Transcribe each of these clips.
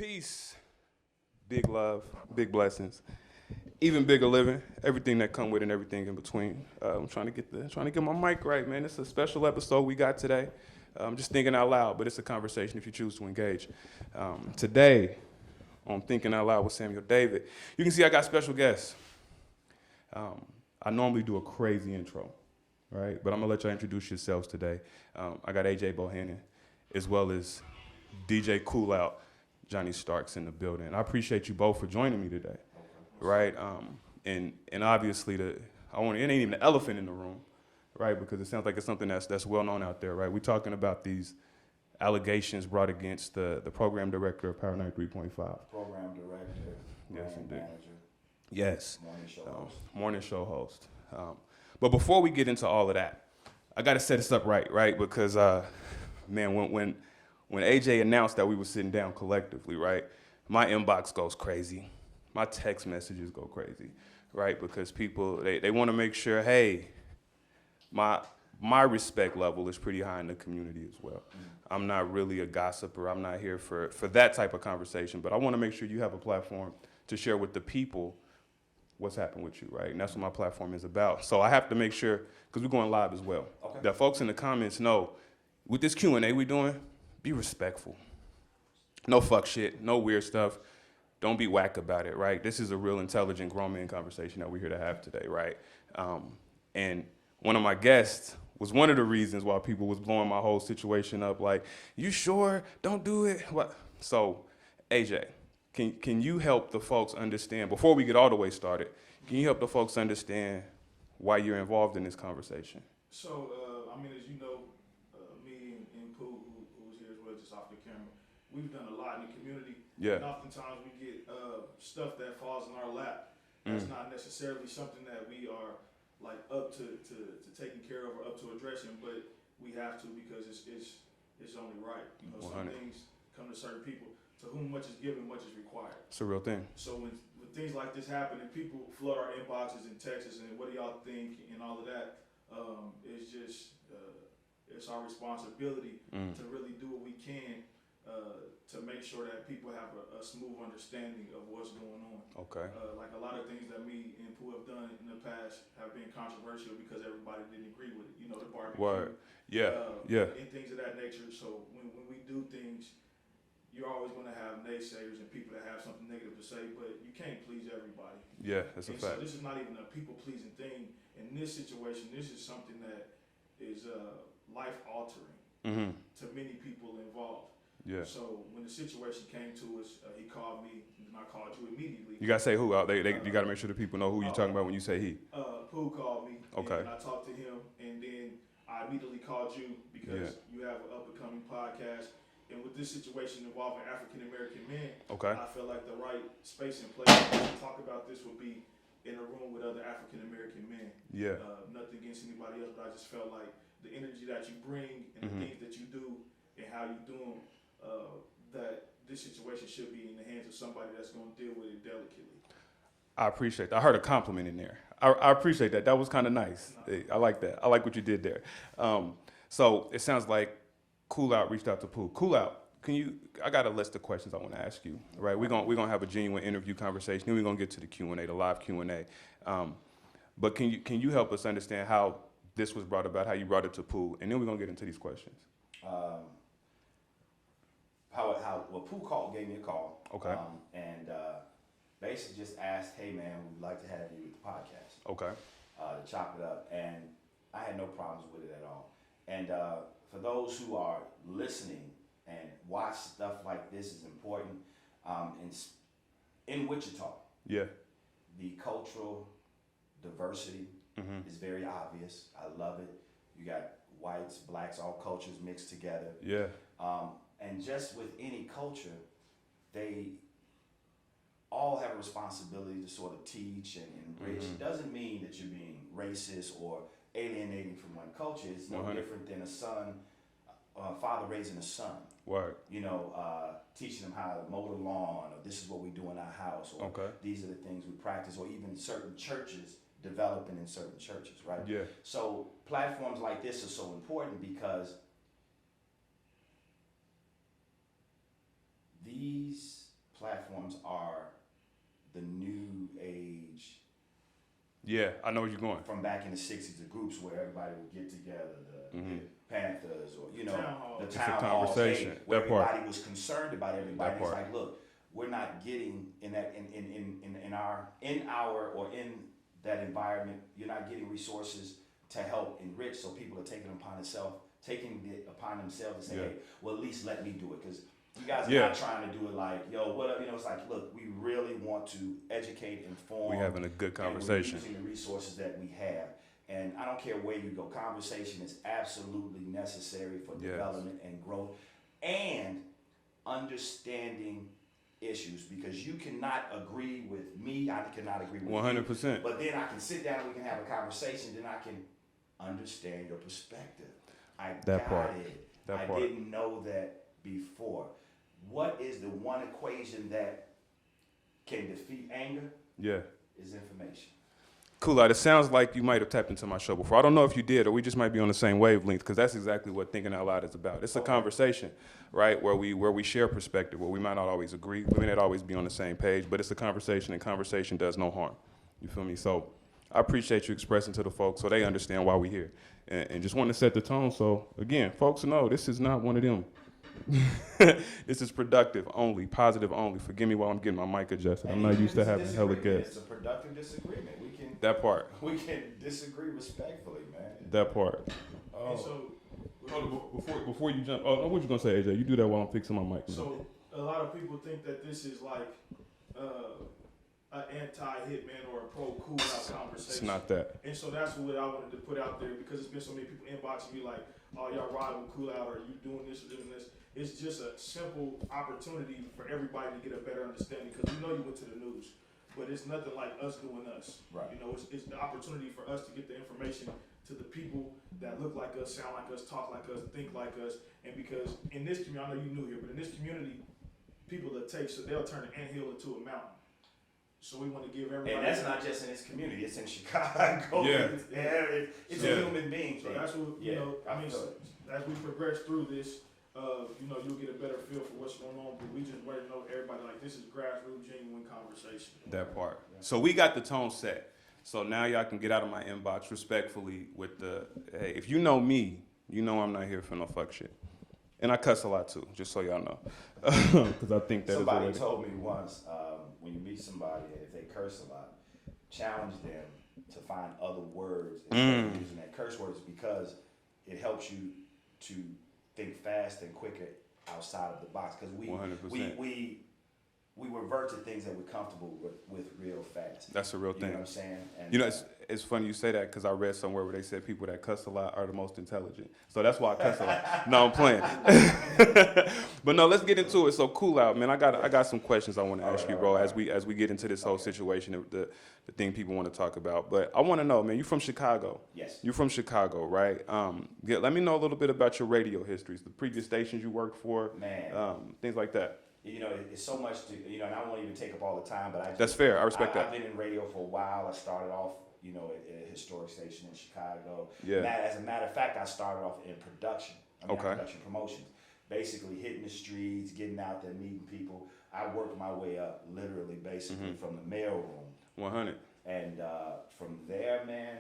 Peace, big love, big blessings, even bigger living, everything that come with it and everything in between. I'm trying to get my mic right, man. It's a special episode we got today. I'm just thinking out loud, but it's a conversation if you choose to engage. Today, on Thinking Out Loud with Samuel David, you can see I got special guests. I normally do a crazy intro, right? But I'm gonna let y'all introduce yourselves today. I got AJ Bohannan, as well as DJ Koolout, Johnny Starks in the building. I appreciate you both for joining me today, right? And obviously it ain't even the elephant in the room, right? Because it sounds like it's something that's well known out there, right? We're talking about these allegations brought against the program director of Power 93.5. Program director, yes, indeed. Manager, yes, morning show host. Morning show host. But before we get into all of that, I got to set this up right? Because man, when AJ announced that we were sitting down collectively, right, my inbox goes crazy. My text messages go crazy, right? Because people, they want to make sure, hey, my respect level is pretty high in the community as well. I'm not really a gossiper. I'm not here for that type of conversation, but I want to make sure you have a platform to share with the people what's happened with you, right? And that's what my platform is about. So I have to make sure, because we're going live as well, that folks in the comments know, with this Q&A we're doing, be respectful. No fuck shit, no weird stuff. Don't be whack about it, right? This is a real intelligent grown man conversation that we're here to have today, right? And one of my guests was one of the reasons why people was blowing my whole situation up, like, you sure? Don't do it. What? So, AJ, can you help the folks understand, before we get all the way started, can you help the folks understand why you're involved in this conversation? So, as you know, me and Pooh, who's here as well, just off the camera, we've done a lot in the community. Yeah. And oftentimes we get stuff that falls in our lap. That's not necessarily something that we are like up to taking care of or up to addressing, but we have to because it's only right. You know, some things come to certain people. To whom much is given, much is required. It's a real thing. So when things like this happen and people flood our inboxes and texts and what do y'all think and all of that, it's just it's our responsibility to really do what we can to make sure that people have a smooth understanding of what's going on. Okay. Like a lot of things that me and Pooh have done in the past have been controversial because everybody didn't agree with it. You know, the barbecue. Word. Yeah. And things of that nature. So when we do things, you're always going to have naysayers and people that have something negative to say, but you can't please everybody. Yeah, that's a fact. So this is not even a people-pleasing thing. In this situation, this is something that is life-altering to many people involved. Yeah. So when the situation came to us, he called me, and I called you immediately. You gotta say who out. You gotta make sure the people know who you're talking about when you say he. Pooh called me. Okay. And I talked to him, and then I immediately called you because you have an up-and-coming podcast. And with this situation involving African American men, I feel like the right space and place to talk about this would be in a room with other African American men. Yeah. Nothing against anybody else, but I just felt like the energy that you bring and the things that you do and how you do them, that this situation should be in the hands of somebody that's going to deal with it delicately. I appreciate that. I heard a compliment in there. I appreciate that. That was kind of nice. I like that. I like what you did there. So it sounds like Koolout reached out to Pooh. Koolout, I got a list of questions I want to ask you, right? We're gonna have a genuine interview conversation, then we're gonna get to the Q&A, the live Q&A. But can you help us understand how this was brought about, how you brought it to Pooh, and then we're gonna get into these questions. Well, Pooh gave me a call. Okay. And basically just asked, hey man, we'd like to have you with the podcast. Okay. To chop it up, and I had no problems with it at all. And for those who are listening and watch stuff like this is important, in Wichita, the cultural diversity is very obvious. I love it. You got whites, blacks, all cultures mixed together. Yeah. And just with any culture, they all have a responsibility to sort of teach and enrich. It doesn't mean that you're being racist or alienating from one culture. It's no different than a father raising a son. Word. You know, teaching them how to mow the lawn, or this is what we do in our house, or these are the things we practice, or even certain churches developing in certain churches, right? Yeah. So platforms like this are so important because these forums are the new age. Yeah, I know where you're going. From back in the 60s, the groups where everybody would get together, the Panthers, or Town hall. the It's a town halls, conversation. where That part. everybody was concerned about everybody. That It's part. like, look, we're not getting in that in our or in that environment. You're not getting resources to help enrich. So people are taking it upon themselves to say, Yeah. hey, well, at least let me do it, because you guys are Yeah. not trying to do it like, yo, what up? It's like, look, we really want to educate, inform. We having a good and conversation. we're using the resources that we have. And I don't care where you go, conversation is absolutely necessary for Yes. development and growth and understanding issues, because you cannot agree with me, I cannot agree with you. 100%. But then I can sit down and we can have a conversation, then I can understand your perspective. I That got part. it. That I part. didn't know that before. What is the one equation that can defeat anger? Yeah. Is information. Koolout, it sounds like you might have tapped into my show before. I don't know if you did, or we just might be on the same wavelength, because that's exactly what Thinking Out Loud is about. It's a conversation, right, where we share perspective, where we might not always agree, we may not always be on the same page, but it's a conversation, and conversation does no harm. You feel me? So I appreciate you expressing to the folks so they understand why we're here. And just want to set the tone so, again, folks know this is not one of them. This is productive only, positive only. Forgive me while I'm getting my mic adjusted. I'm not used to having hella guests. It's a productive disagreement. That part. We can disagree respectfully, man. That part. And so, Before you jump, what you gonna say, AJ? You do that while I'm fixing my mic. so a lot of people think that this is like an anti-Hitman or a pro-Koolout conversation. It's not that. And so that's what I wanted to put out there, because there's been so many people inboxing me like, oh, y'all ride with Koolout, or you doing this or doing this. It's just a simple opportunity for everybody to get a better understanding, because we know you went to the news, but it's nothing like us doing us. Right. It's the opportunity for us to get the information to the people that look like us, sound like us, talk like us, think like us. And because in this community, I know you're new here, but in this community, people that take, so they'll turn an anthill into a mountain. So we want to give everybody. And that's not just in this community; it's in Chicago. Yeah. It's a human being So thing. that's what I mean. As we progress through this, you'll get a better feel for what's going on. But we just want to know everybody, like, this is grassroots, genuine conversation. That part. So we got the tone set. So now y'all can get out of my inbox respectfully with the, hey, if you know me, you know I'm not here for no fuck shit. And I cuss a lot too, just so y'all know. Because I think that Somebody is told me once, when you meet somebody, if they curse a lot, challenge them to find other words instead of using that curse words, because it helps you to think fast and quicker outside of the box. Because we revert to things that we're comfortable with real fast. That's a real You thing. know what I'm saying? And, You know, it's funny you say that, because I read somewhere where they said people that cuss a lot are the most intelligent. So that's why I cuss a lot. No, I'm playing. But no, let's get into it. So Koolout, man, I got some questions I want to ask you, bro, as we get into this whole situation, the thing people want to talk about. But I want to know, man, you from Chicago? Yes. You're from Chicago, right? Let me know a little bit about your radio histories, the previous stations you worked for, Man. things like that. It's so much to, and I won't even take up all the time, but That's fair. I respect that. I've been in radio for a while. I started off, at a historic station in Chicago. Yeah. As a matter of fact, I started off in production. Okay. Production promotions. Basically hitting the streets, getting out there, meeting people. I worked my way up, literally, basically, from the mailroom. 100. And from there, man,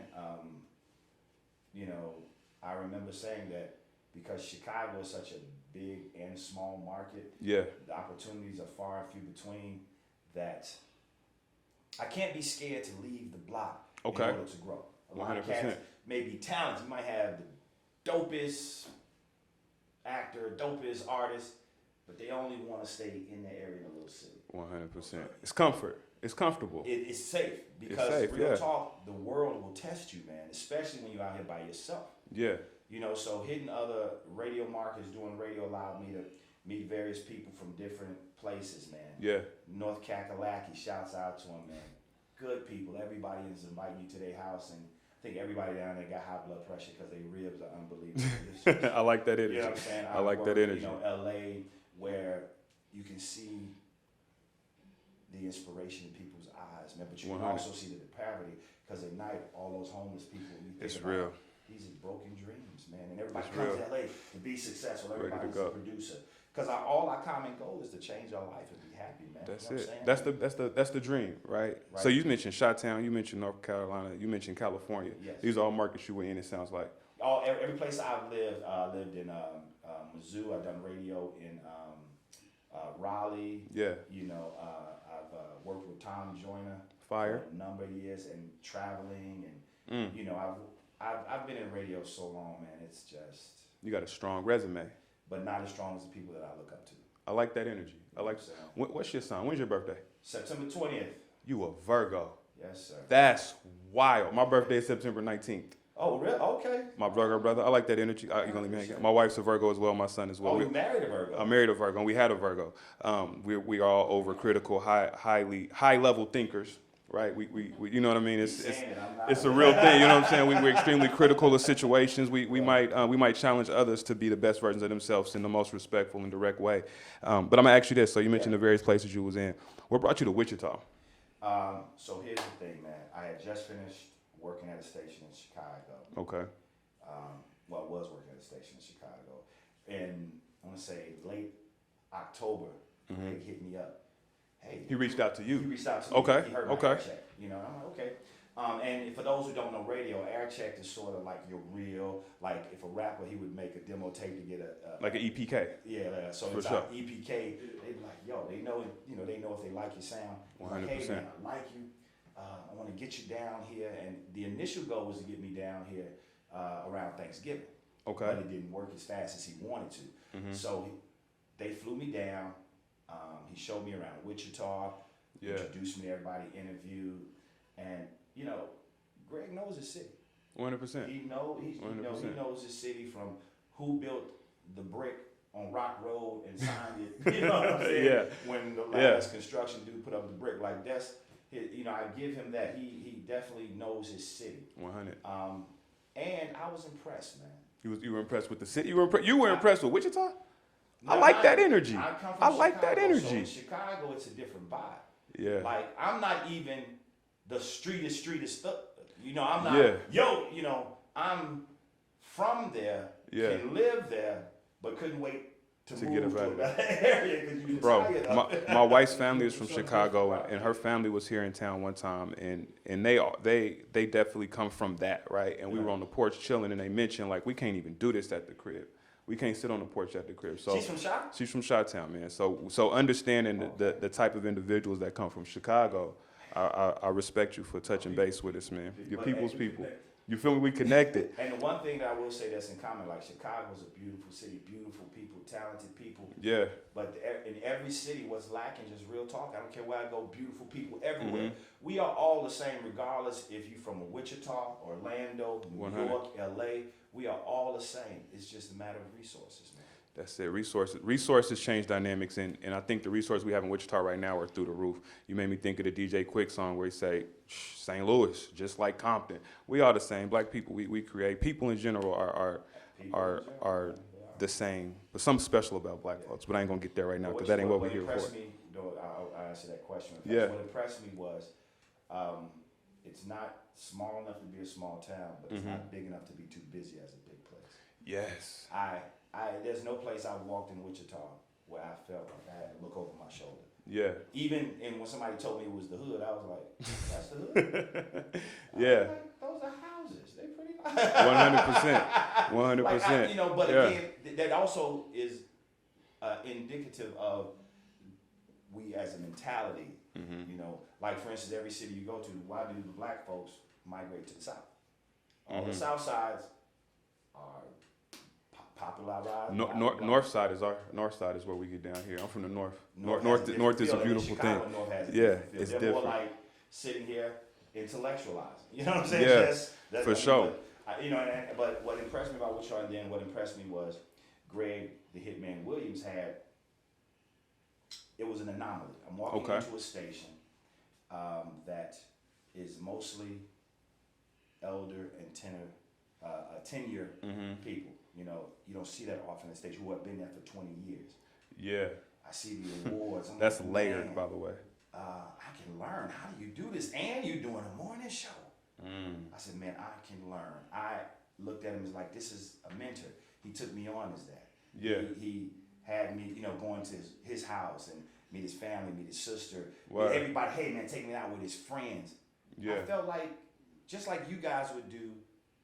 I remember saying that because Chicago is such a big and small market, Yeah. the opportunities are far and few between, that I can't be scared to leave the block in order to grow. A lot of 100%. cats may be talented. You might have the dopest actor, dopest artist, but they only want to stay in their area in a little city. 100%. It's comfort. It's comfortable. It's safe, because safe, real yeah. talk, the world will test you, man, especially when you're out here by yourself. Yeah. So hitting other radio markets, doing radio allowed me to meet various people from different places, man. Yeah. North Kakalaki, shouts out to them, man. Good people. Everybody is inviting you to their house, and I think everybody down there got high blood pressure because their ribs are unbelievable. I like that energy. You know what I'm saying? I like that energy. LA, where you can see the inspiration in people's eyes, man. But you can 100. also see the depravity, because at night, all those homeless people. It's real. these are broken dreams, man. And everybody It's comes real. to LA to be successful. Ready to Everybody's go. a producer. Because all our common goal is to change our life and be happy, man. That's you know it. What I'm saying? That's the dream, right? So Right. you mentioned Chi-Town, you mentioned North Carolina, you mentioned California. Yes. These are all markets you were in. It sounds like. Every place I've lived, lived in Mizzou. I've done radio in Raleigh. Yeah. You know, I've worked with Tom Joyner Fire. for a number of years and traveling, and you know, I've been in radio so long, man. It's just, You got a strong resume. but not as strong as the people that I look up to. I like that energy. I like. So, What's your sign? When's your birthday? September 20th. You a Virgo. Yes, sir. That's wild. My birthday is September 19th. Oh, really? Okay. My Virgo brother. I like that energy. You're gonna leave me hanging. My wife's a Virgo as well. My son as well. Oh, you married a Virgo? I'm married a Virgo, and we had a Virgo. We are all overcritical, high level thinkers, right? We you know what I mean? It's a real thing. You know what I'm saying? We're extremely critical of situations. We might challenge others to be the best versions of themselves in the most respectful and direct way. But I'm gonna ask you this. So you mentioned the various places you was in. What brought you to Wichita? So here's the thing, man. I had just finished working at a station in Chicago. Okay. Well, I was working at a station in Chicago. And I want to say late October, Greg hit me up. Hey. He reached out to you. He reached out to me. Okay. He heard my Okay. air check. You know, I'm like, okay. And for those who don't know radio, air check is sort of like your real, like if a rapper, he would make a demo tape to get a Like an EPK. yeah, so For it's sure. our EPK. They be like, yo, they know if they like your sound. Like, hey 100%. man, I like you. I want to get you down here, and the initial goal was to get me down here around Thanksgiving. Okay. But it didn't work as fast as he wanted to. So they flew me down. He showed me around Wichita. Yeah. Introduced me to everybody, interviewed, and you know, Greg knows his city. 100%. He knows his city from who built the brick on Rock Road and signed it. You know what I'm saying? Yeah. When the last construction dude put up the brick, like that's, you know, I give him that. He definitely knows his city. 100. And I was impressed, man. You were impressed with the city. You were impressed with Wichita. I like that energy. I come from I like that Chicago, energy. So in Chicago, it's a different vibe. Yeah. Like I'm not even the streetest stuff. You know, I'm not. Yeah. Yo, you know, I'm from there. Yeah. Can live there, but couldn't wait to To move get up to out of that area because you Bro, tired of it. my wife's family is from Chicago, and her family was here in town one time, and they definitely come from that, right? And we were on the porch chilling, and they mentioned like we can't even do this at the crib. We can't sit on the porch at the crib. So She's from Chi? She's from Chi-Town, man. So understanding the type of individuals that come from Chicago, I respect you for touching base with us, man. Your people's people. You feel me? We connected. And the one thing that I will say that's in common, like Chicago's a beautiful city, beautiful people, talented people. Yeah. But in every city, what's lacking, just real talk. I don't care where I go, beautiful people everywhere. We are all the same, regardless if you're from Wichita, Orlando, New 100. York, LA. We are all the same. It's just a matter of resources, man. That's it. Resources change dynamics, and I think the resources we have in Wichita right now are through the roof. You made me think of the DJ Quick song where he say, St. Louis, just like Compton. We are the same. Black people, we create. People in general are the same. But something special about black folks. But I ain't gonna get there right now because that ain't what we're here for. Impressed me, though, I'll answer that question. Yeah. What impressed me was, it's not small enough to be a small town, but it's not big enough to be too busy as a big place. Yes. There's no place I walked in Wichita where I felt like I had to look over my shoulder. Yeah. Even when somebody told me it was the hood, I was like, that's the hood? Yeah. Like, those are houses. They pretty nice. 100%. 100%. You know, but again, that also is indicative of we as a mentality. You know, like for instance, every city you go to, why do the black folks migrate to the south? All the south sides are popularized. North side is where we get down here. I'm from the north. North is a beautiful thing. Yeah, it's They're different. more like sitting here intellectualizing. You know what I'm saying? Yeah, That's for sure. But, you know, but what impressed me about Wichita, and then what impressed me was Greg, the Hitman Williams it was an anomaly. I'm walking into a station that is mostly elder and tenure people. You know, you don't see that often in states who have been there for 20 years. Yeah. I see the awards. That's like, layered, man, by the way. I can learn. How do you do this? And you're doing a morning show. I said, man, I can learn. looked at him as like, this is a mentor. He took me on as that. Yeah. He had me, going to his house and meet his family, meet his sister. Wow. Everybody, hey man, take me out with his friends. Yeah. I felt like, just like you guys would do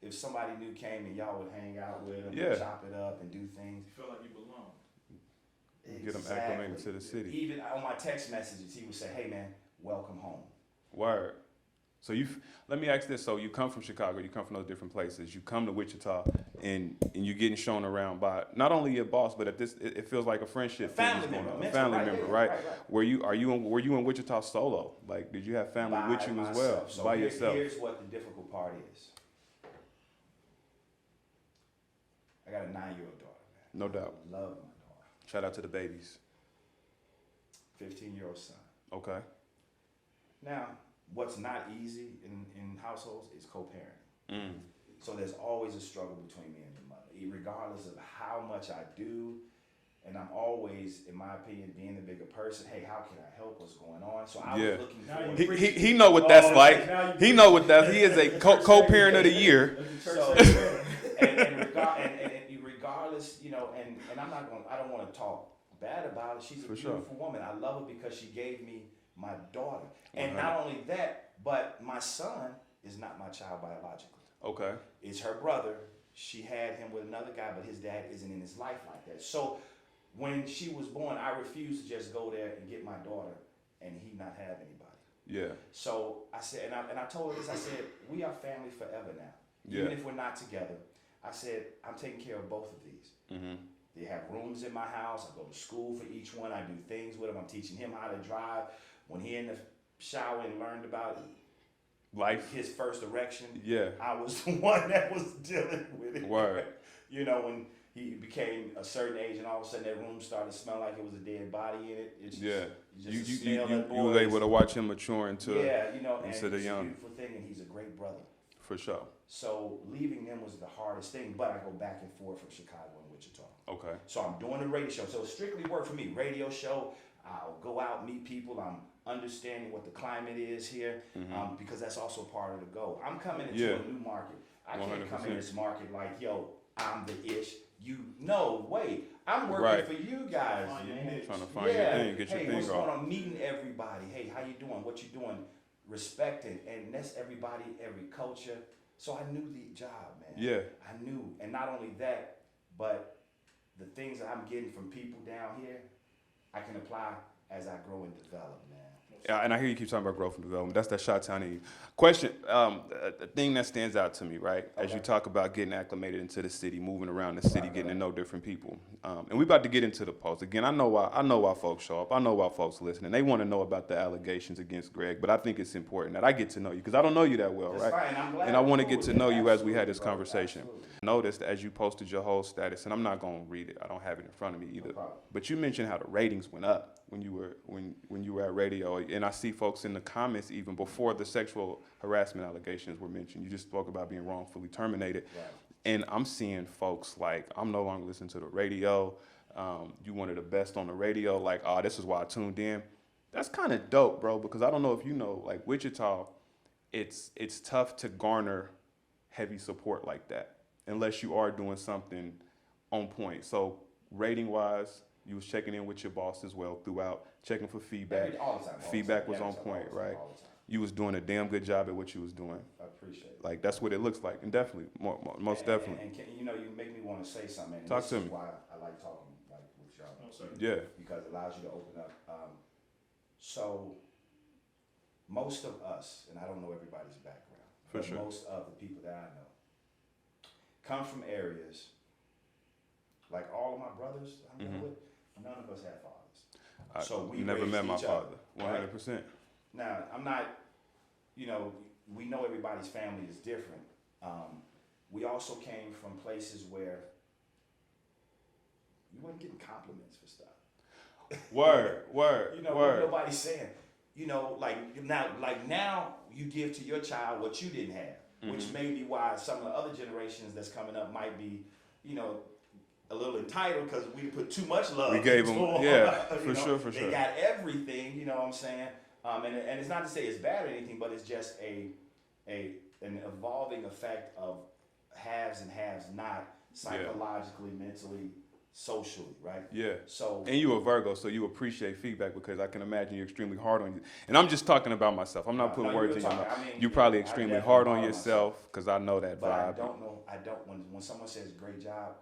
if somebody new came and y'all would hang out with them, Yeah. chop it up and do things. You feel like you belong. Get them acclimated to the city. Even on my text messages, he would say, hey man, welcome home. Word. So let me ask this. So you come from Chicago, you come from those different places, you come to Wichita, and you're getting shown around by not only your boss, but at this, it feels like a friendship. Family member. A family member, right? Right. Were you in Wichita solo? Like, did you have family By with you as well? myself. So by yourself. Here's what the difficult part is. I got a 9-year-old daughter, man. No doubt. I love my daughter. Shout out to the babies. 15-year-old son. Okay. Now, what's not easy in households is co-parenting. Mm. So there's always a struggle between me and the mother, regardless of how much I do. And I'm always, in my opinion, being the bigger person. Hey, how can I help? What's going on? So I Yeah. was looking Now for. you He know what that's like. now you He know what that. He is a co-parent of the year. So, and regardless, and I'm not going. I don't want to talk bad about it. She's a For sure. beautiful woman. I love her because she gave me my daughter. And not only that, but my son is not my child biologically. Okay. It's her brother. She had him with another guy, but his dad isn't in his life like that. So when she was born, I refused to just go there and get my daughter and he not have anybody. Yeah. So I said, and I told her this, I said, we are family forever now. Yeah. Even if we're not together. I said, I'm taking care of both of these. Mm-hmm. They have rooms in my house. I go to school for each one. I do things with him. I'm teaching him how to drive. When he in the shower and learned about Life. his first erection, Yeah. I was the one that was dealing with it. Word. When he became a certain age and all of a sudden that room started to smell like it was a dead body in it. It's just, Yeah. you just smell that You was boys. able to watch him mature into Yeah, and instead of it's a young. beautiful thing, and he's a great brother. For sure. So leaving them was the hardest thing, but I go back and forth from Chicago and Wichita. Okay. So I'm doing the radio show. So it's strictly work for me. Radio show, I'll go out, meet people. I'm understanding what the climate is here because that's also part of the goal. I'm coming into a new market. I can't come in 100%. this market like, yo, I'm the ish. Wait, I'm working Right. for you guys, Find your man. niche. Trying to find your thing, get your hey, thing what's off. going on? Meeting everybody. Hey, how you doing? What you doing? Respecting, and that's everybody, every culture. So I knew the job, man. Yeah. I knew, and not only that, but the things that I'm getting from people down here, I can apply as I grow and develop, man. Yeah, and I hear you keep talking about growth and development. That's that Chi-Town in you. Question, a thing that stands out to me, right? As you talk about getting acclimated into the city, moving around the city, getting to know different people. And we're about to get into the post. Again, I know why folks show up. I know why folks listen. And they want to know about the allegations against Greg. But I think it's important that I get to know you because I don't know you that well, That's right? fine. I'm glad And I want to you're get cool to know with you that. as we had this Absolutely, bro. conversation. Absolutely. Noticed as you posted your whole status, and I'm not going to read it. I don't have it in front of me either. problem. But you mentioned how the ratings went up when you were at radio, and I see folks in the comments even before the sexual harassment allegations were mentioned. You just spoke about being wrongfully terminated, Right. and I'm seeing folks like, I'm no longer listening to the radio. You one of the best on the radio. Like, oh, this is why I tuned in. That's kind of dope, bro. Because I don't know if you know, like Wichita, it's tough to garner heavy support like that unless you are doing something on point. So rating wise, you was checking in with your boss as well throughout, checking for feedback. All the time. Feedback was on point, right? All the time. You was doing a damn good job at what you was doing. I appreciate it. Like that's what it looks like, and definitely, most definitely. And you make me want to say something. And Talk this to is me. why I like talking like with y'all. Oh, sorry. Yeah, Because it allows you to open up. So most of us, and I don't know everybody's background, For but sure. most of the people that I know come from areas like all of my brothers I'm Mm-hmm. with. None of us had fathers. I So we never raised met my each other, father. right? 100%. Now, I'm not, we know everybody's family is different. We also came from places where you wasn't getting compliments for stuff. Word. What nobody's saying. Now you give to your child what you didn't have, which may be why some of the other generations that's coming up might be, a little entitled because we put too much love. We gave them, into yeah, you know, for They sure. got everything, you know what I'm saying? And it's not to say it's bad or anything, but it's just an evolving effect of haves and haves not, psychologically, mentally, socially, right? Yeah. So And you a Virgo, so you appreciate feedback because I can imagine you're extremely hard on you. And I'm just talking about myself. I'm not putting words in your mouth. You're probably extremely hard on yourself because I know that but vibe. I don't when someone says great job,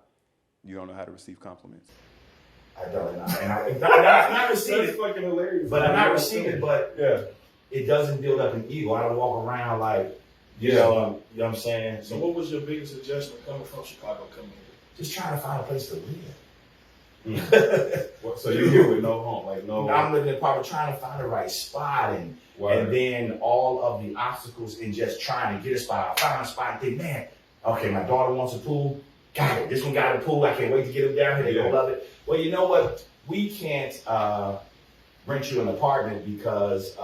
You don't know how to receive compliments. I don't. And I receive That's it, fucking hilarious. but I'm not receiving it, but Yeah. it doesn't build up an ego. I don't walk around like, you know what I'm saying? So what was your biggest adjustment coming from Chicago coming here? Just trying to find a place to live. So you're here with no home, like no. I'm living in an apartment trying to find the right spot and then all of the obstacles in just trying to get a spot. I found a spot and think, man, okay, my daughter wants a pool. Got it. This one got a pool. I can't wait to get them down here. They're gonna love it. Well, you know what? We can't rent you an apartment because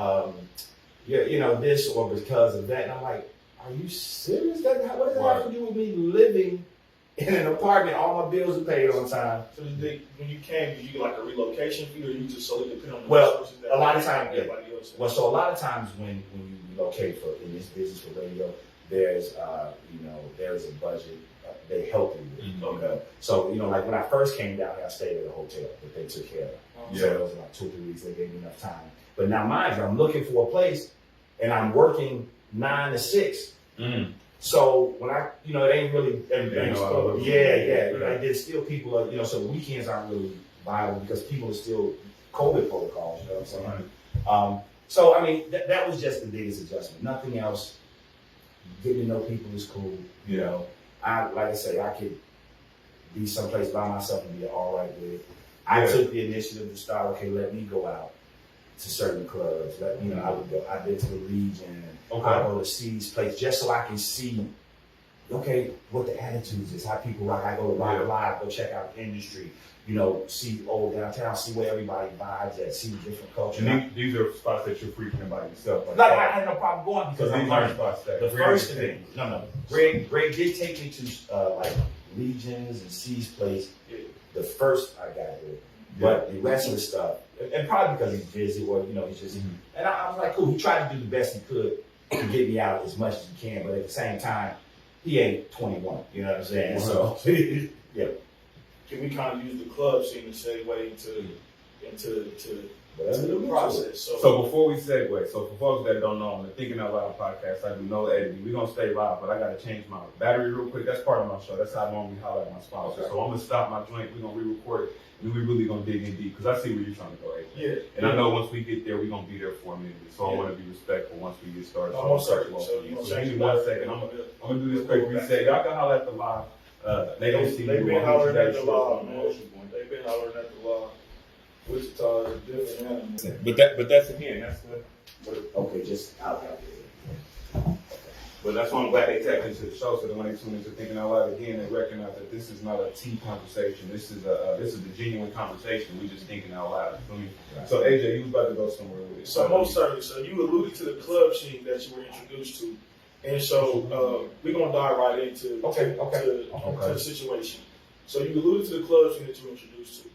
you know this or because of that. And I'm like, are you serious? What does that have to do with me living in an apartment? All my bills are paid on time. So when you came, did you get like a relocation fee, or you just solely depend on the Well, resources that a lot of times, everybody else has? Well, so a lot of times when you relocate in this business for radio, there's there's a budget. They help you with. Okay. So like when I first came down here, I stayed at a hotel that they took care of. So it was about 2 or 3 weeks. They gave me enough time. But now, mind you, I'm looking for a place, and I'm working 9 to 6. So when it ain't really, there's still people, so the weekends aren't really viable because people are still COVID protocols, you know what I'm saying? So, I mean, that was just the biggest adjustment. Nothing else. Getting to know people is cool, you know. Like I say, I could be someplace by myself and be all right with it. I took the initiative to start, okay, let me go out to certain clubs. I would go, I've been to the Region, I go to C's place just so I can see, okay, what the attitudes is, how people rock. I go to Rock Live, go check out the industry, see old downtown, see where everybody vibes at, see different culture. And these are spots that you're frequenting by yourself. I had no problem going because I'm learning. Spots that The first thing, Greg did take me to like Regions and C's place. The first I got here, but the rest of the stuff, and probably because he's busy or he's just. And I was like, cool. He tried to do the best he could to get me out as much as he can, but at the same time, he ain't 21. You know what I'm saying? So yeah. Can we kind of use the club scene to segue into the process? So before we segue, so for folks that don't know, on the Thinking Out Loud podcast, I do no editing. We're going to stay live, but I got to change my battery real quick. That's part of my show. That's how I normally holler at my sponsor. So I'm going to stop my joint. We're going to re-record it, and we're really going to dig in deep because I see where you're trying to go, AJ. Yeah. And I know once we get there, we're going to be there for a minute. So I want to be respectful once we get started. I'm certain. So give me 1 second. I'm going to do this quick reset. Y'all can holler at the live. They don't see They've you. been hollering at the law, man. They've been hollering at the law. Wichita is a different animal. But that's again, that's the. Okay, just out there. But that's why I'm glad they tapped into the show, so that when they tune into Thinking Out Loud again, they recognize that this is not a tea conversation. This is a genuine conversation. We just thinking out loud. You feel me? Right. So AJ, you was about to go somewhere with it. So most certainly. So you alluded to the club scene that you were introduced to, and so we're gonna dive right into the situation. So you alluded to the club scene that you were introduced to.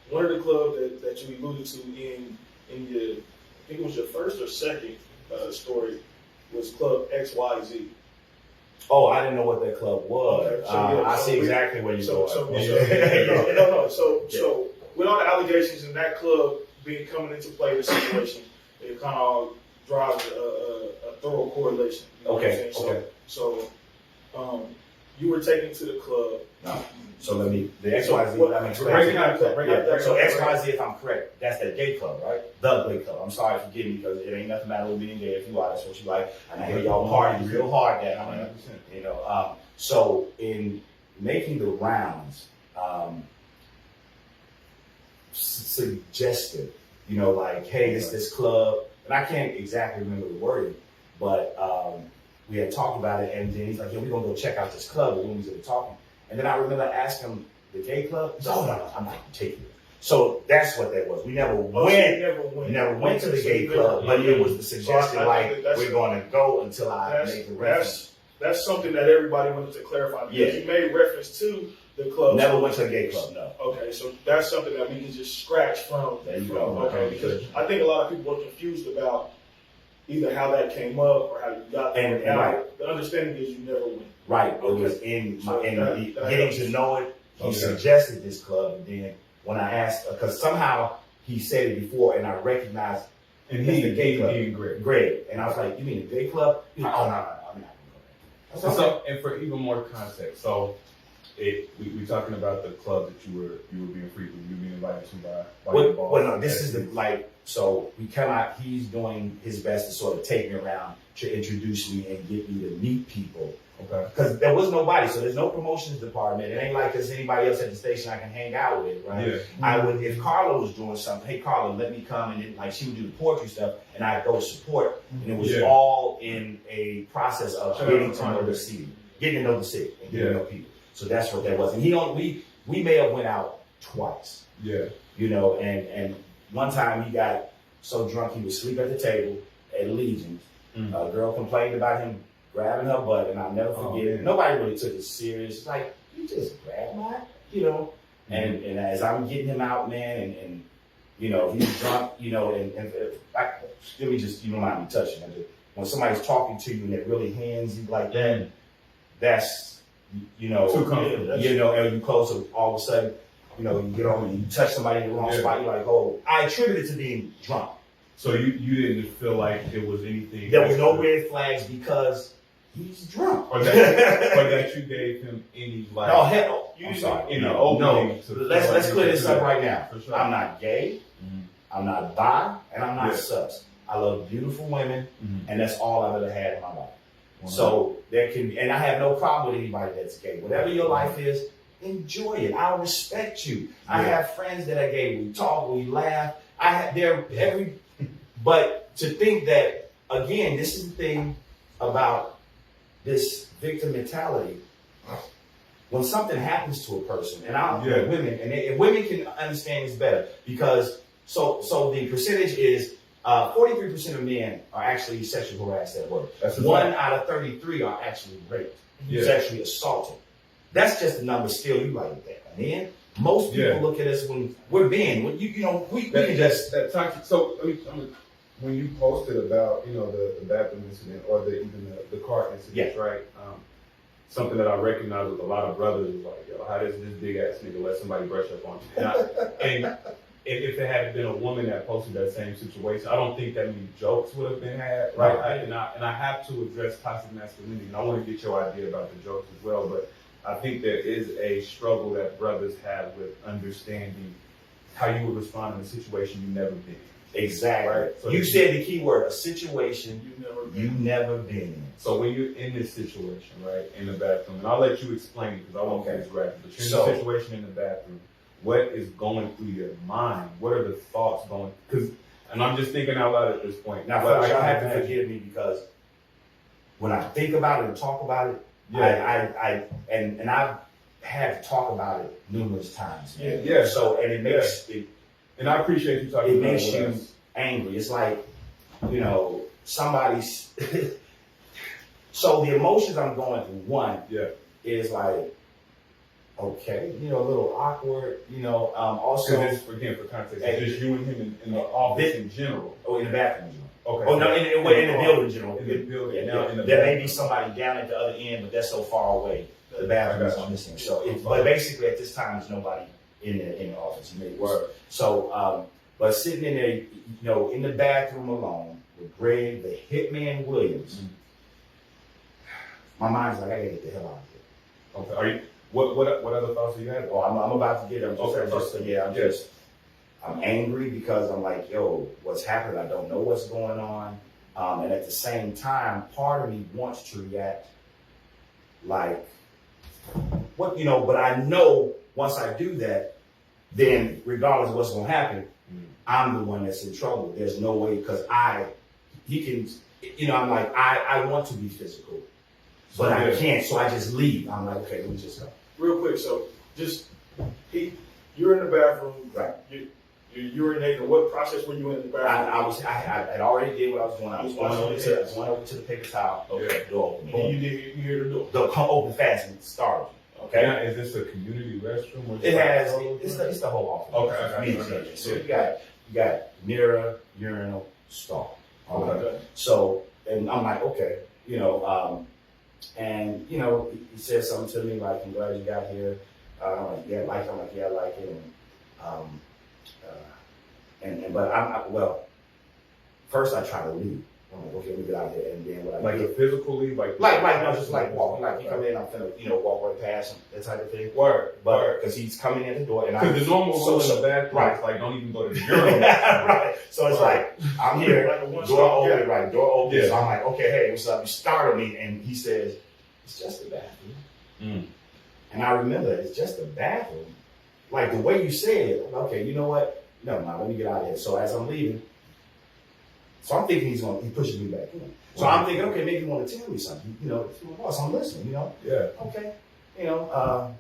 One of the clubs that you alluded to in your, I think it was your first or second story, was Club XYZ. Oh, I didn't know what that club was. Okay, so I see exactly where you're going. So with all the allegations in that club coming into play, the situation, it kind of drives a thorough correlation. You know what I'm saying? So you were taken to the club. No. So the XYZ, let me explain. So XYZ, if I'm correct, that's that gay club, right? The gay club. I'm sorry, forgive me, because it ain't nothing matter with being gay if you are. That's what you like. And I hear y'all partying real hard down there. So in making the rounds, suggested, like, hey, this club, and I can't exactly remember the wording, but we had talked about it, and then he's like, we're going to go check out this club when we were talking. And then I remember asking him, the gay club? He's like, oh, no, I'm not going to take you. So that's what that was. We never went to the gay club, but it was the suggestion, we're going to go until I make the reference. That's something that everybody wanted to clarify, because you made reference to the club. Never went to a gay club, no. Okay, so that's something that we can just scratch from. There you go. Okay, because I think a lot of people are confused about either how that came up or how you got there. And right. The understanding is you never win. Right. It was in getting to know it. He suggested this club, and then when I asked, because somehow he said it before, and I recognized. And he the gay club. Greg. And I was like, you mean the gay club? He's like, oh, no, I'm not going to go there. So, and for even more context, so we talking about the club that you were being frequent, you were being invited to by your boss. Well, no, this is so we come out, he's doing his best to sort of take me around to introduce me and get me to meet people. Okay. Because there was nobody, so there's no promotions department. It ain't like there's anybody else at the station I can hang out with, right? Yeah. I would, if Carla was doing something, hey Carla, let me come, and then like she would do the poetry stuff, and I'd go support, and it was all in a process of getting to know the city, getting to know the city, and getting to know people. So that's what that was. And we may have went out twice. Yeah. You know, and one time he got so drunk he would sleep at the table at Legion's. A girl complained about him grabbing her butt, and I'll never forget it. Nobody really took it serious. It's like, you just grab my, you know. And as I'm getting him out, man, and you know, he's drunk, you know, and let me just, you don't mind me touching it. When somebody's talking to you and they're really handsy like that, that's, you know, too comfortable. You know, and you close, so all of a sudden, you know, you get on and you touch somebody in the wrong spot, you're like, oh, I attribute it to being drunk. So you didn't feel like it was anything. There was no red flags because he's drunk. Or that you gave him any like. No, hell, I'm sorry. No. Let's clear this up right now. For sure. I'm not gay. I'm not bi, and I'm not sus. I love beautiful women, and that's all I've ever had in my life. So there can be, and I have no problem with anybody that's gay. Whatever your life is, enjoy it. I'll respect you. I have friends that are gay. We talk, we laugh. But to think that, again, this is the thing about this victim mentality. When something happens to a person, and women, and women can understand this better, because so the percentage is 43% of men are actually sexually harassed at work. That's 1 out of 33 are actually raped, sexually assaulted. That's just the number. Still, you like that, man. Most people look at us when we're men. When we can just that toxic. So when you posted about the bathroom incident or even the car incident, right? Something that I recognize with a lot of brothers is like, yo, how does this big ass nigga let somebody brush up on you? And if it had been a woman that posted that same situation, I don't think that many jokes would have been had, right? And I have to address toxic masculinity, and I want to get your idea about the jokes as well, but I think there is a struggle that brothers have with understanding how you would respond in a situation you've never been in. Exactly. Right? So you said the key word, a situation you've never been in. So when you're in this situation, right, in the bathroom, and I'll let you explain it because I won't get graphic, but you're in the situation in the bathroom, what is going through your mind? What are the thoughts going? And I'm just thinking out loud at this point. Now, folks, y'all have to forgive me because when I think about it and talk about it, I've had to talk about it numerous times. So, and it makes it. And I appreciate you talking about it. It makes you angry. It's like, somebody's. So the emotions I'm going through, one is like, okay, a little awkward, also. Again, for context, it's just you and him in the office in general. Oh, in the bathroom. Okay. Oh, no, in the building in general. In the building. There may be somebody down at the other end, but that's so far away. The bathroom is on this end. So, but basically at this time, there's nobody in the office. So, but sitting in there, in the bathroom alone with Greg, the Hitman Williams, my mind's like, I gotta get the hell out of here. Okay. Are you? What other thoughts are you having? Oh, I'm about to get them. I'm angry because I'm like, yo, what's happening? I don't know what's going on. And at the same time, part of me wants to react like, but I know once I do that, then regardless of what's going to happen, I'm the one that's in trouble. There's no way, because I'm like, I want to be physical, but I can't. So I just leave. I'm like, okay, let me just go. Real quick, so you're in the bathroom, right? You're urinating. What process were you in the bathroom? I had already did what I was doing. I was going over to the paper towel. Okay, door open. And you hear the door. Door come open fast and start. Okay. Now, is this a community restroom? Or it's the whole office. Okay. So you got mirror, urinal, stall. Okay. So, and I'm like, okay, you know, and you know, he said something to me like, "I'm glad you got here." I'm like, "Yeah, I like it." I'm like, "Yeah, I like it." But well, first I try to leave. I'm like, "Okay, let me get out of here." And then what I Like did, a physical leave, like no, just like walking, like he come in, I'm finna, you know, walk right past him, that type of thing. Word, But because he's coming in the door, and because the normal rule in the bathroom right, is like don't even go to the urinal. right. So it's like I'm here, Like a door one-stop open, gap. right, door open. Yeah. So I'm like, okay, hey, what's up? You startled me, and he says, "It's just the bathroom." And I remember, it's just the bathroom. Like the way you said it, I'm like, okay, you know what? No, let me get out of here. So as I'm leaving, so I'm thinking he pushes me back in. So I'm thinking, okay, maybe you want to tell me something. You know, boss, I'm listening, you know? Yeah. Okay. You know,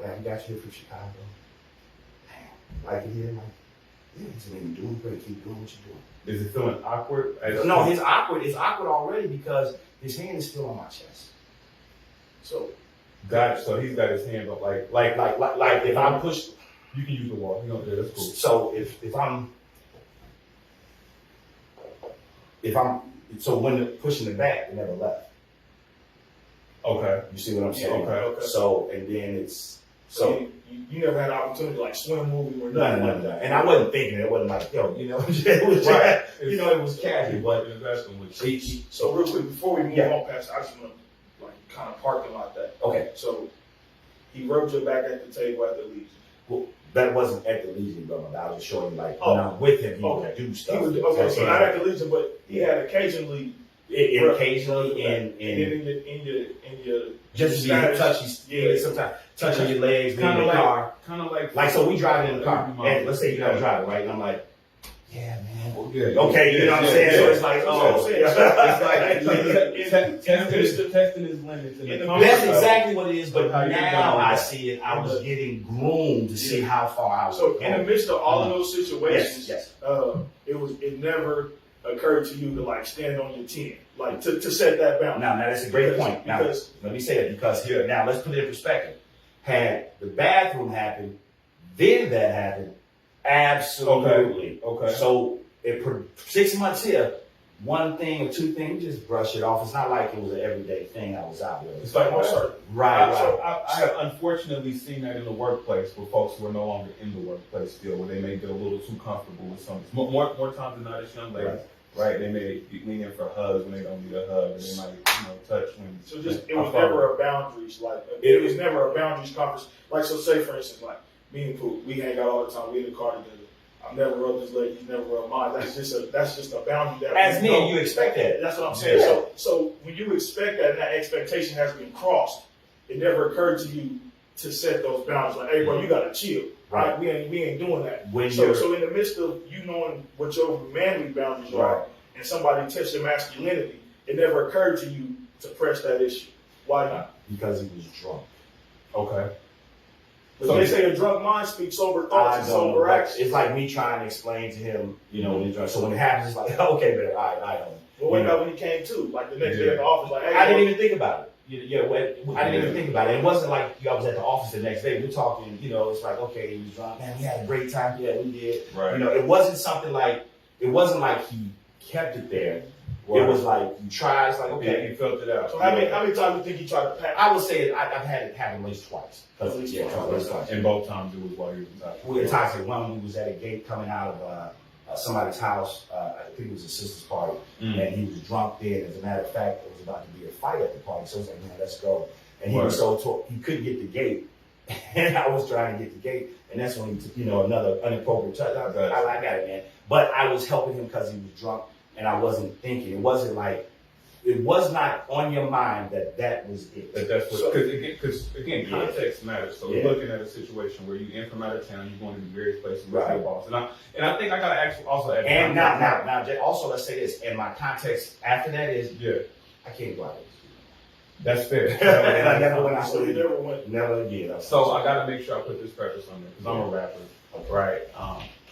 glad you got you here from Chicago. Damn, like it here, like, yeah, he said, "Man, you're doing great. Keep doing what you're doing." Is it feeling awkward? No, it's awkward already because his hand is still on my chest. So So he's got his hand up like if I'm pushed, you can use the wall. You know, yeah, that's cool. so so when pushing it back, it never left. Okay. You see what I'm saying? Okay. So and then it's So you never had an opportunity to like swim movie or nothing. none. And I wasn't thinking it wasn't like, yo, you know, it was Right. you know, it was casual, but So real quick before we move on past, I just want to like kind of parking lot that. okay. So he rubbed your back at the table at the Legion. Well, that wasn't at the Legion, brother. I was just showing you like Oh. when I'm with him, he Okay. would do He stuff. was okay, so not at the Legion, but he had occasionally occasionally and then in your just be status. touchy, sometimes touching your legs, in Kind the of car. like So we driving in the car, and let's say you're driving, right? And I'm like, yeah, man. Yeah. Okay, you know what I'm saying? So it's like, oh, It's like testing his limits. in the that's exactly what it is. But How you now done I that. see it. I was getting groomed to see how far I was. So in the midst of all of those situations, yes. It never occurred to you to like stand on your 10, like to set that boundary. Now that's a great point. Now Because let me say it because here now let's put it in perspective. Had the bathroom happened, then that happened. Absolutely. Okay. So for 6 months here, one thing or two things, just brush it off. It's not like it was an everyday thing I was out with. It's like whatever. Right. So I have unfortunately seen that in the workplace with folks who are no longer in the workplace still, where they may get a little too comfortable with something. More times than not, it's young ladies, right? They may lean in for hugs when they don't need a hug, and they might, touch when. So just it was never a boundaries, like it was never a boundaries conference. Like so, say for instance, like me and Pooh, we hang out all the time. We in the car together. I've never rubbed his leg. He's never rubbed mine. That's just a boundary that As we men, know. you expect that. That's what I'm saying. Yeah. So when you expect that and that expectation has been crossed, it never occurred to you to set those boundaries. Like, hey, bro, you gotta chill. Right? We ain't doing that. So in the midst of you knowing what your manly boundaries are, and somebody tests your masculinity, it never occurred to you to press that issue. Why not? Because he was drunk. Okay. But they say a drunk mind speaks sober thoughts and sober actions. It's like me trying to explain to him, when he's drunk. So when it happens, it's like, okay, man, I don't. Well, what about when he came to? Like the next day at the office, like, hey, I didn't even think about it. I didn't even think about it. It wasn't like I was at the office the next day. We're talking, it's like, okay, he was drunk. Man, we had a great time. Yeah, we did. Right. It wasn't like he kept it there. Right. It was like you tried. It's like, okay, you felt it out. So how many times do you think he tried to pack? I would say I've had it happen at least twice. At least twice. And both times it was while you were intoxicated. We were intoxicated. One, we was at a gate coming out of somebody's house. I think it was a sister's party, and he was drunk then. As a matter of fact, there was about to be a fight at the party. So I was like, man, let's go. And he was so he couldn't get the gate, and I was trying to get the gate, and that's when he took, another inappropriate touch. I was like, I got it, man. But I was helping him because he was drunk, and I wasn't thinking. It wasn't like. It was not on your mind that was it. That's what, because again, context matters. So we're looking at a situation where you're in from out of town, you're going to various places with your boss, and I think I gotta actually also add. And now, also let's say this. And my context after that is, I can't go out there. That's fair. And I never went out. So you never went. Never again. So I gotta make sure I put this preface on there because I'm a rapper, right?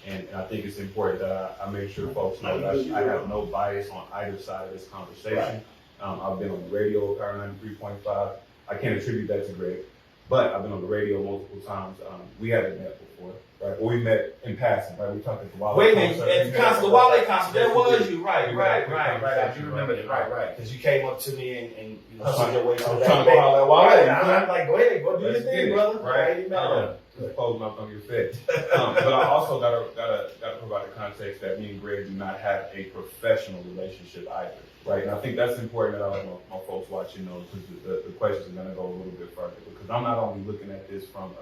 And I think it's important that I make sure folks know that I have no bias on either side of this conversation. Right. I've been on the radio, Power 93.5. I can't attribute that to Greg, but I've been on the radio multiple times. We haven't met before, right? Or we met in passing, right? We talked at the Wale Wait a minute, concert. at the concert, the Wale concert, there was you, right. We had a quick I do conversation, remember that, right. Because you came up to me and you hustled your way to the I'm back. trying to go holler at Wale. Right, I'm like, go ahead, go do your Let's thing, get it, brother. right? Close mouth on your fit. But I also gotta provide the context that me and Greg do not have a professional relationship either, right? And I think that's important that I let my folks watching know, because the questions are gonna go a little bit further. Because I'm not only looking at this from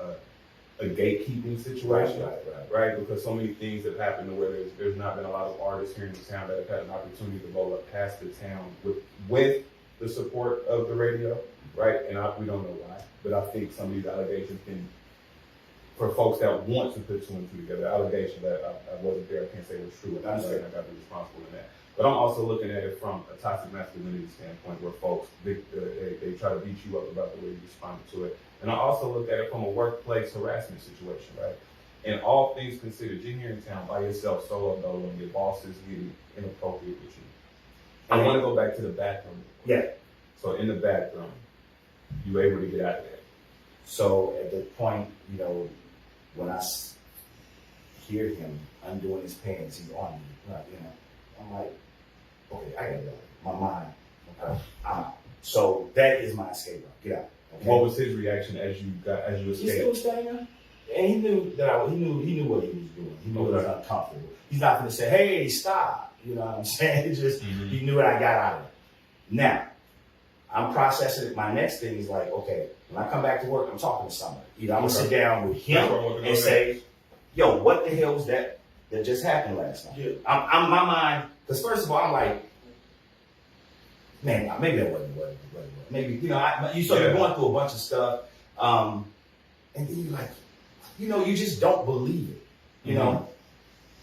a gatekeeping situation, right? Because so many things have happened to where there's not been a lot of artists here in the town that have had an opportunity to roll up past the town with the support of the radio, right? And we don't know why, but I think some of these allegations can, for folks that want to put two and two together, allegation that I wasn't there, I can't say was true, and I got to be responsible in that. But I'm also looking at it from a toxic masculinity standpoint, where folks, they try to beat you up about the way you responded to it. And I also look at it from a workplace harassment situation, right? And all things considered, you're here in town by yourself, solo dolo, and your boss is getting inappropriate with you. I want to go back to the bathroom. Yeah. So in the bathroom, you were able to get out of there. So at the point, when I hear him undoing his pants, he's on me, I'm like, okay, I gotta go. My mind, okay, I'm out. So that is my escape route. Get out. Okay? What was his reaction as you escaped? He still was standing there, and he knew that he knew what he was doing. He knew it was uncomfortable. He's not gonna say, "Hey, stop." You know what I'm saying? It just he knew it. I got out of it. Now I'm processing it. My next thing is like, okay, when I come back to work, I'm talking to somebody. Either I'm gonna sit down with him and say, "Yo, what the hell was that just happened last night?" Yeah. I'm my mind, because first of all, I'm like, man, maybe that wasn't what it was. Maybe you start going through a bunch of stuff, and then you like, you just don't believe it. You know,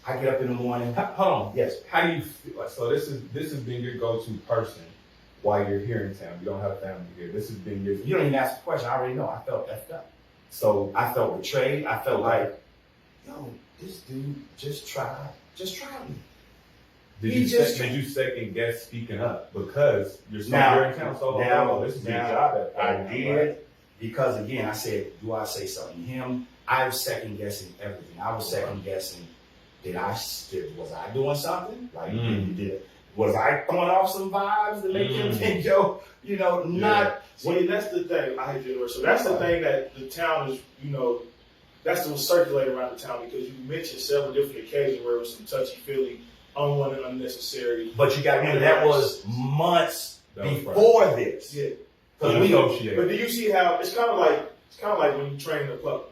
I get up in the morning. Hold on. Yes. How do you feel? So this has been your go-to person while you're here in town. You don't have family here. This has been your. You don't even ask the question. I already know. I felt effed up. So I felt betrayed. I felt like, yo, this dude just tried me. Did you second guess speaking up because you're so here in town? So this is your job. I did, because again, I said, do I say something to him? I was second guessing everything. I was second guessing. Was I doing something? Like was I throwing off some vibes to make him think, not. See, that's the thing. I hate to interrupt. So that's the thing that the town is, that's what's circulating around the town, because you mentioned several different occasions where it was some touchy-feely, unwanted, unnecessary. But you got to remember, that was months before this. Yeah. But do you see how it's kind of like when you train the puppy?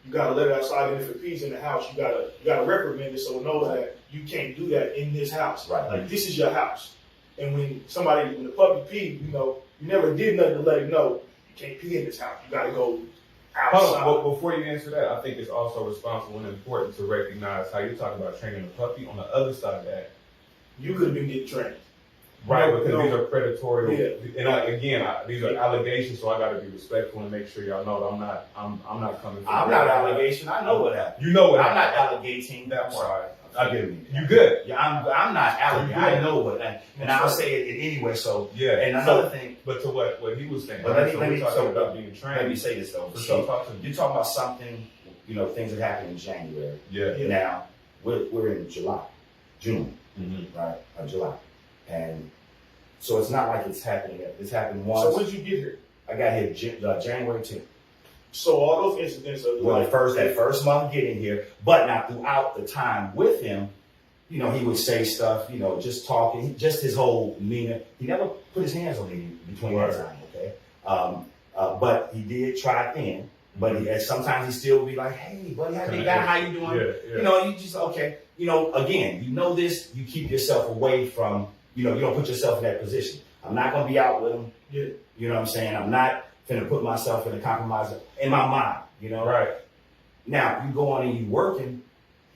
You gotta let it outside, and if it pees in the house, you gotta reprimand it so it knows that you can't do that in this house. Right. Like, this is your house. And when the puppy peed, you never did nothing to let it know you can't pee in this house. You gotta go outside. But before you answer that, I think it's also responsible and important to recognize how you're talking about training a puppy. On the other side of that, you could have been getting trained. Right, because these are predatory. Yeah. And these are allegations, so I got to be respectful and make sure y'all know that I'm not coming. I'm not allegation. I know what happened. You know what I'm happened. not allegating. That part. Sorry. I get it. You good? Yeah, I'm not allegating. I know what, and I'll say it anyway. So yeah. And another thing. But to what he was saying. But let me talking about being trained. Let me say this though. You're talking about something. Things that happened in January. Yeah. Now we're in June, right? July, and. So it's not like it's happening yet. It's happened once. So when did you get here? I got here January 10th. So all those incidents are that first month getting here, but now throughout the time with him, he would say stuff, just talking, just his whole demeanor. He never put his hands on me between that time, okay? But he did try then. But sometimes he still would be like, "Hey, buddy, how you doing?" Yeah. You just okay. Again, this. You keep yourself away from. You don't put yourself in that position. I'm not going to be out with him. Yeah. You know what I'm saying? I'm not going to put myself in a compromise in my mind, Right. Now, you go on and you working,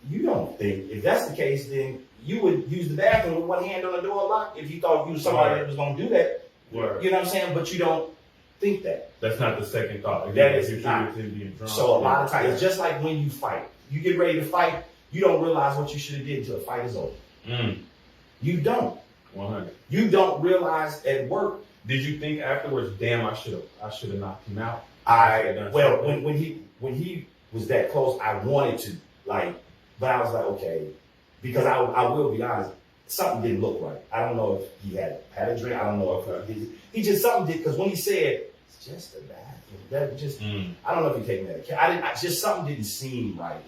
you don't think, if that's the case, then you would use the bathroom with one hand on the door locked if you thought you were somebody that was going to do that. Right. You know what I'm saying? But you don't think that. That's not the second thought. That is not. Being drunk. So a lot of times, it's just like when you fight. You get ready to fight, you don't realize what you should have did until the fight is over. You don't. 100. You don't realize at work. Did you think afterwards, damn, I should have knocked him out? When he was that close. I wanted to but I was like, okay, because I will be honest, something didn't look right. I don't know if he had a drink. I don't know if he just something did, because when he said it's just a bathroom, that just I don't know if he taking that. Just something didn't seem right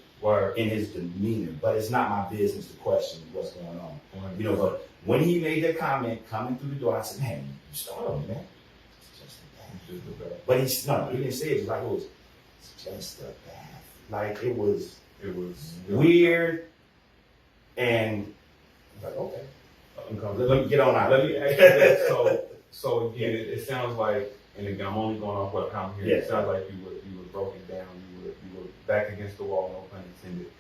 in his demeanor. But it's not my business to question what's going on. You know, but when he made that comment coming through the door, I said, man, you startled me, man. It's just a bathroom. But he didn't say it like it was. It's just a bath. Like it was weird, and like, okay, let me get on out. Let me ask you that. So again, it sounds like, and again, I'm only going off what I'm hearing. Yeah. It sounds like you were broken down. You were back against the wall. No pun intended.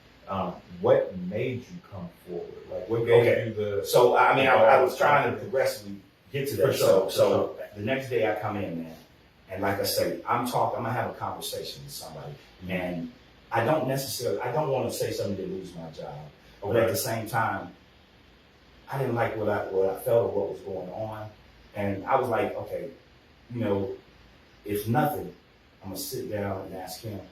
What made you come forward? Like, what gave you the? So I mean, I was trying to progressively get to that. For sure. So the next day I come in, man, and like I say, I'm gonna have a conversation with somebody, and I don't want to say something to lose my job, but at the same time, I didn't like what I felt or what was going on, and I was like, okay, you know, if nothing, I'm gonna sit down and ask him, what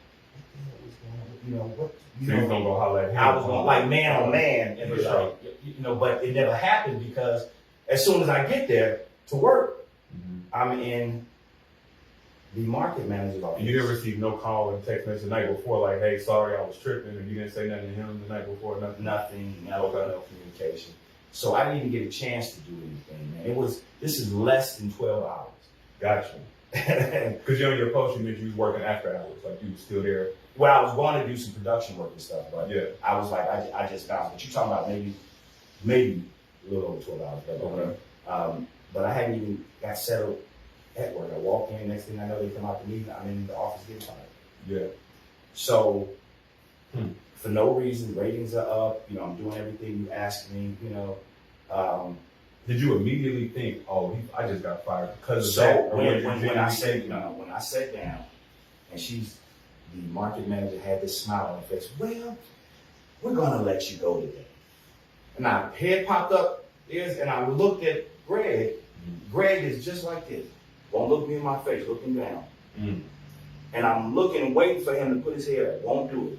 the hell was going on? You know what? You know, gonna go holler at him. I was going like man on man, and For it's sure. like, you know, but it never happened because as soon as I get there to work, I'm in the market manager's office. And you didn't receive no call and text message the night before, like, hey, sorry, I was tripping, and you didn't say nothing to him the night before, nothing? No communication. So I didn't even get a chance to do anything, man. This is less than 12 hours. Gotcha. Because you're on your post, you meant you was working after hours, like you were still there. Well, I was going to do some production work and stuff, but Yeah. I was like, I just bounced. But you're talking about maybe a little over 12 hours. But, Okay. But I hadn't even got settled at work. I walk in, next thing I know, they come out to meeting. I'm in the office getting fired. Yeah. So, for no reason, ratings are up. You know, I'm doing everything you asked me. You know, Did you immediately think, oh, I just got fired because of so that? Or when I sat down, and the market manager had this smile on her face. Well, we're gonna let you go today. And my head popped up, and I looked at Greg. Greg is just like this. Won't look me in my face, looking down. And I'm looking and waiting for him to put his head up. Won't do it.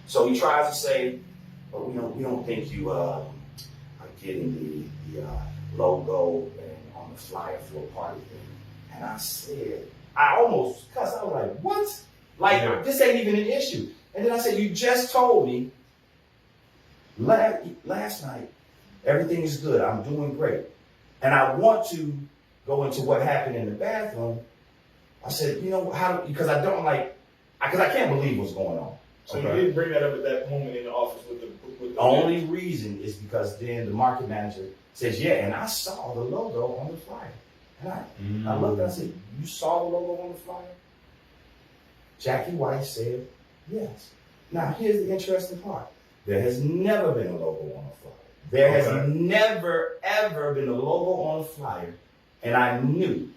So he tries to say, "But we don't think you are getting the logo and on the flyer for a party thing." And I said, I almost cussed. I was like, "What? Like this ain't even an issue." And then I said, "You just told me last night everything is good. I'm doing great, and I want to go into what happened in the bathroom." I said, because I can't believe what's going on. So you didn't bring that up at that moment in the office with the Only reason is because then the market manager says, "Yeah, and I saw the logo on the flyer." And I looked and I said, "You saw the logo on the flyer?" Jackie White said, "Yes." Now, here's the interesting part. There has never been a logo on a flyer. There has never, ever been a logo on a flyer. And I knew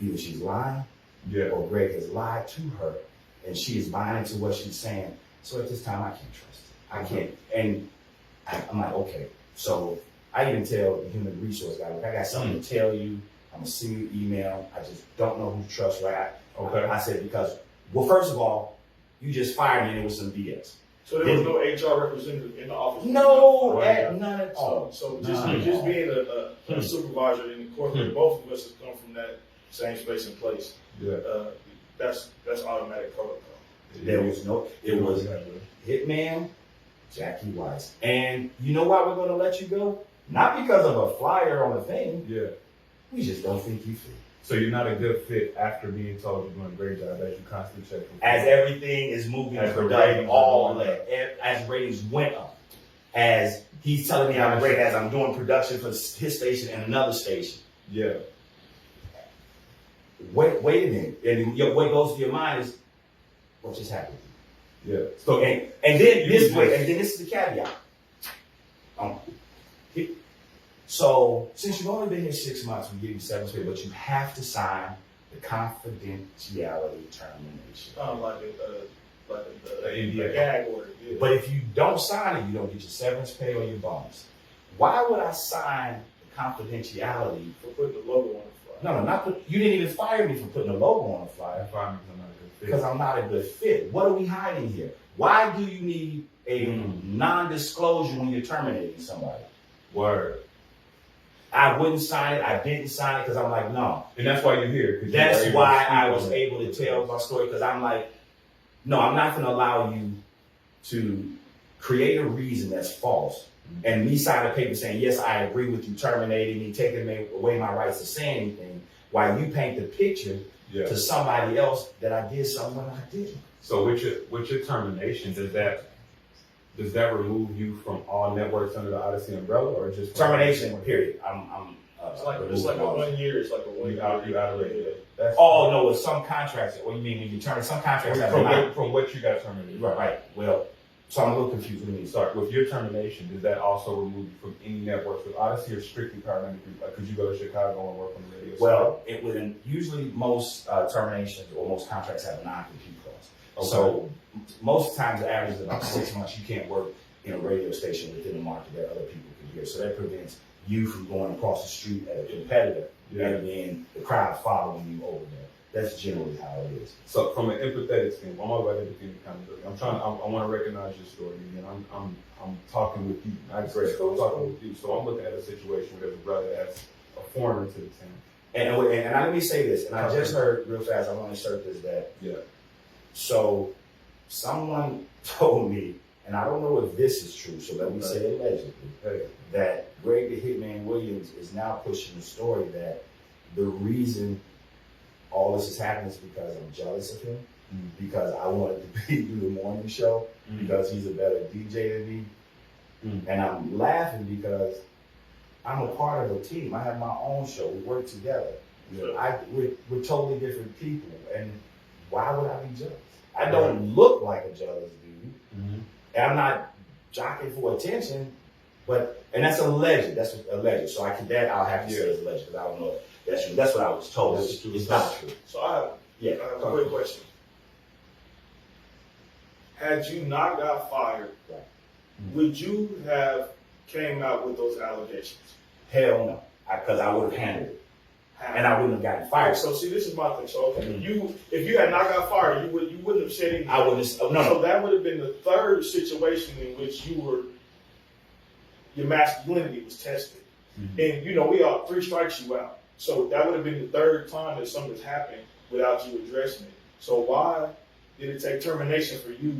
either she's lying or Greg has lied to her and she is buying into what she's saying. So at this time, I can't trust it. I can't. And I'm like, okay. So I even tell the human resource guy, look, I got something to tell you. I'm going to send you an email. I just don't know who to trust, right? I said, because, well, first of all, you just fired me and it was some BS. So there was no HR representative in the office? No, none at all. So just being a supervisor in the corporate, both of us have come from that same space and place. Yeah. That's automatic protocol. There was it was Hitman, Jackie Weiss. And you know why we're going to let you go? Not because of a flyer on the thing. Yeah. We just don't think you fit. So you're not a good fit after being told you're doing a great job as you constantly check. As everything is moving, as as ratings went up, as he's telling me I'm great, as I'm doing production for his station and another station. Yeah. Wait a minute. And what goes to your mind is, what just happened? Yeah. So and then this is the caveat. So since you've only been here 6 months, we give you 7 days, but you have to sign the confidentiality termination. Like a NDA. gag order. Yeah. But if you don't sign it, you don't get your severance pay or your bonus. Why would I sign the confidentiality for putting the logo on the flyer? No, not put. You didn't even fire me for putting a logo on the flyer. Fire me because I'm not a good because I'm not a good fit. What are we hiding here? Why do you need a non-disclosure when you're terminating somebody? Word. I wouldn't sign it. I didn't sign it because I'm like, no. And that's why you're here. That's why I was able to tell my story, because I'm like, no, I'm not going to allow you to create a reason that's false and me sign a paper saying, yes, I agree with you terminating me, taking away my rights to say anything, while you paint the picture to somebody else that I did something when I didn't. So with your termination, does that remove you from all networks under the Odyssey umbrella, or just termination? Period. It's like a 1 year. It's like a 1 year. You out of it. Oh no, with some contracts. What do you mean when you terminate? Some contracts from what you got terminated. Right. Well, so I'm a little confused. What do you mean? Sorry, with your termination, does that also remove you from any networks with Odyssey, or strictly Paramedic? Like, could you go to Chicago and work on the radio? Well, it would usually most terminations or most contracts have a non-compete clause. Okay. So most times the average is about 6 months. You can't work in a radio station within the market that other people can hear. So that prevents you from going across the street at a competitor and then the crowd following you over there. That's generally how it is. So from an empathetic standpoint, I'm all about empathy and accountability. I want to recognize your story, and I'm talking with you. I'm talking with you. So I'm looking at a situation where there's a brother that's a foreigner to the town. And let me say this, and I just heard real fast, I want to insert this, that so someone told me, and I don't know if this is true, so let me say allegedly, that Greg the Hitman Williams is now pushing the story that the reason all this is happening is because I'm jealous of him, because I wanted to do the morning show, because he's a better DJ than me. And I'm laughing because I'm a part of a team. I have my own show. We work together. We're totally different people. And why would I be jealous? I don't look like a jealous dude. And I'm not jockeying for attention, and that's alleged. That's alleged. So I'll have to say it's alleged because I don't know. That's true. That's what I was told. It's not true. So I have a quick question. Had you not got fired, would you have came out with those allegations? Hell no, because I would have handled it, and I wouldn't have gotten fired. So see, this is my thing. So if you had not got fired, you wouldn't have said anything. I wouldn't. So that would have been the third situation in which your masculinity was tested, and we all 3 strikes you out. So that would have been the third time that something's happened without you addressing it. So why did it take termination for you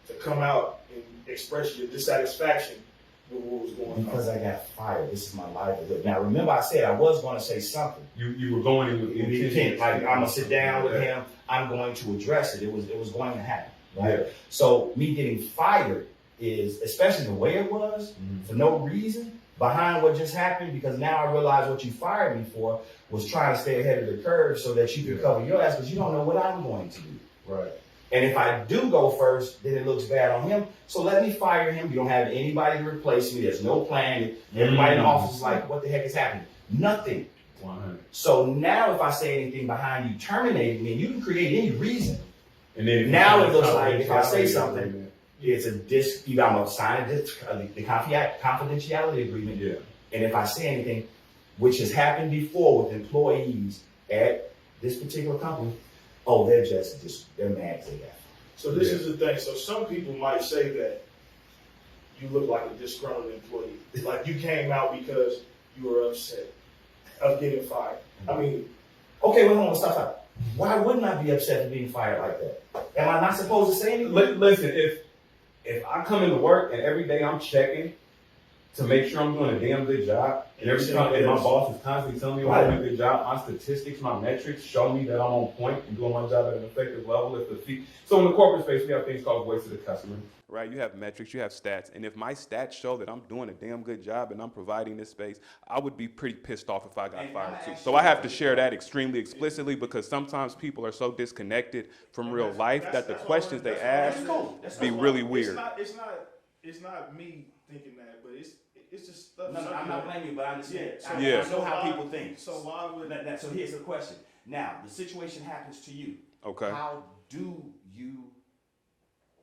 to come out and express your dissatisfaction with what was going on? Because I got fired. This is my livelihood. Now, remember I said I was going to say something. You were going in with the intent. Like, I'm going to sit down with him. I'm going to address it. It was going to happen. Right? So me getting fired is, especially the way it was, for no reason, behind what just happened, because now I realize what you fired me for was trying to stay ahead of the curve so that you could cover your ass, because you don't know what I'm going to do. Right. And if I do go first, then it looks bad on him. So let me fire him. You don't have anybody to replace me. There's no plan. Everybody in the office is like, what the heck is happening? Nothing. 100. So now if I say anything behind you terminating me, you can create any reason. And then now it looks like if I say something, it's either I'm going to sign the confidentiality agreement. Yeah. And if I say anything, which has happened before with employees at this particular company, they're they're mad they got. So this is the thing. So some people might say that you look like a disgruntled employee. Like you came out because you were upset of getting fired. I mean, okay, wait, hold on, stop. Why wouldn't I be upset at being fired like that? Am I not supposed to say anything? Listen, if I come into work and every day I'm checking to make sure I'm doing a damn good job, and every time my boss is constantly telling me I'm doing a good job, my statistics, my metrics show me that I'm on point and doing my job at an effective level. So in the corporate space, we have things called voice of the customer. Right, you have metrics, you have stats, and if my stats show that I'm doing a damn good job and I'm providing this space, I would be pretty pissed off if I got fired too. So I have to share that extremely explicitly, because sometimes people are so disconnected from real life that the questions they ask be really weird. It's not me thinking that, but it's just stuff. No, I'm not blaming you, but I understand. I know how people think. So why would that? So here's the question. Now the situation happens to you. Okay. How do you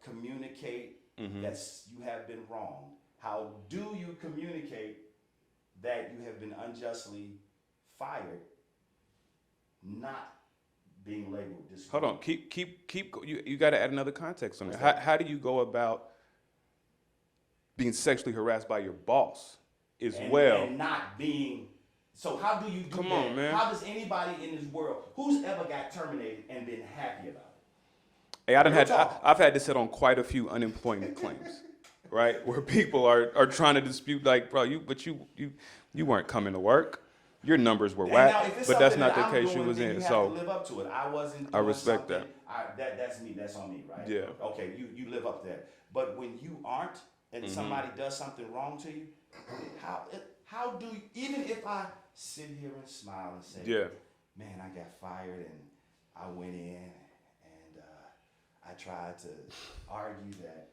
communicate that you have been wronged? How do you communicate that you have been unjustly fired, not being labeled this. Hold on, you got to add another context on that. How do you go about being sexually harassed by your boss as well? And not being. So how do you do Come that? on, man. How does anybody in this world, who's ever got terminated and been happy about it? Hey, I've had to sit on quite a few unemployment claims, right? Where people are trying to dispute, like, bro, you weren't coming to work. Your numbers were And now, if whack, it's but that's something not the that I'm case doing, you was then in. you have So to live up to it. I wasn't. I doing respect something- that. That's me. That's on me, right? Yeah. Okay, you live up to that. But when you aren't, and somebody does something wrong to you, how do you, even if I sit here and smile and say, Yeah. man, I got fired and I went in and I tried to argue that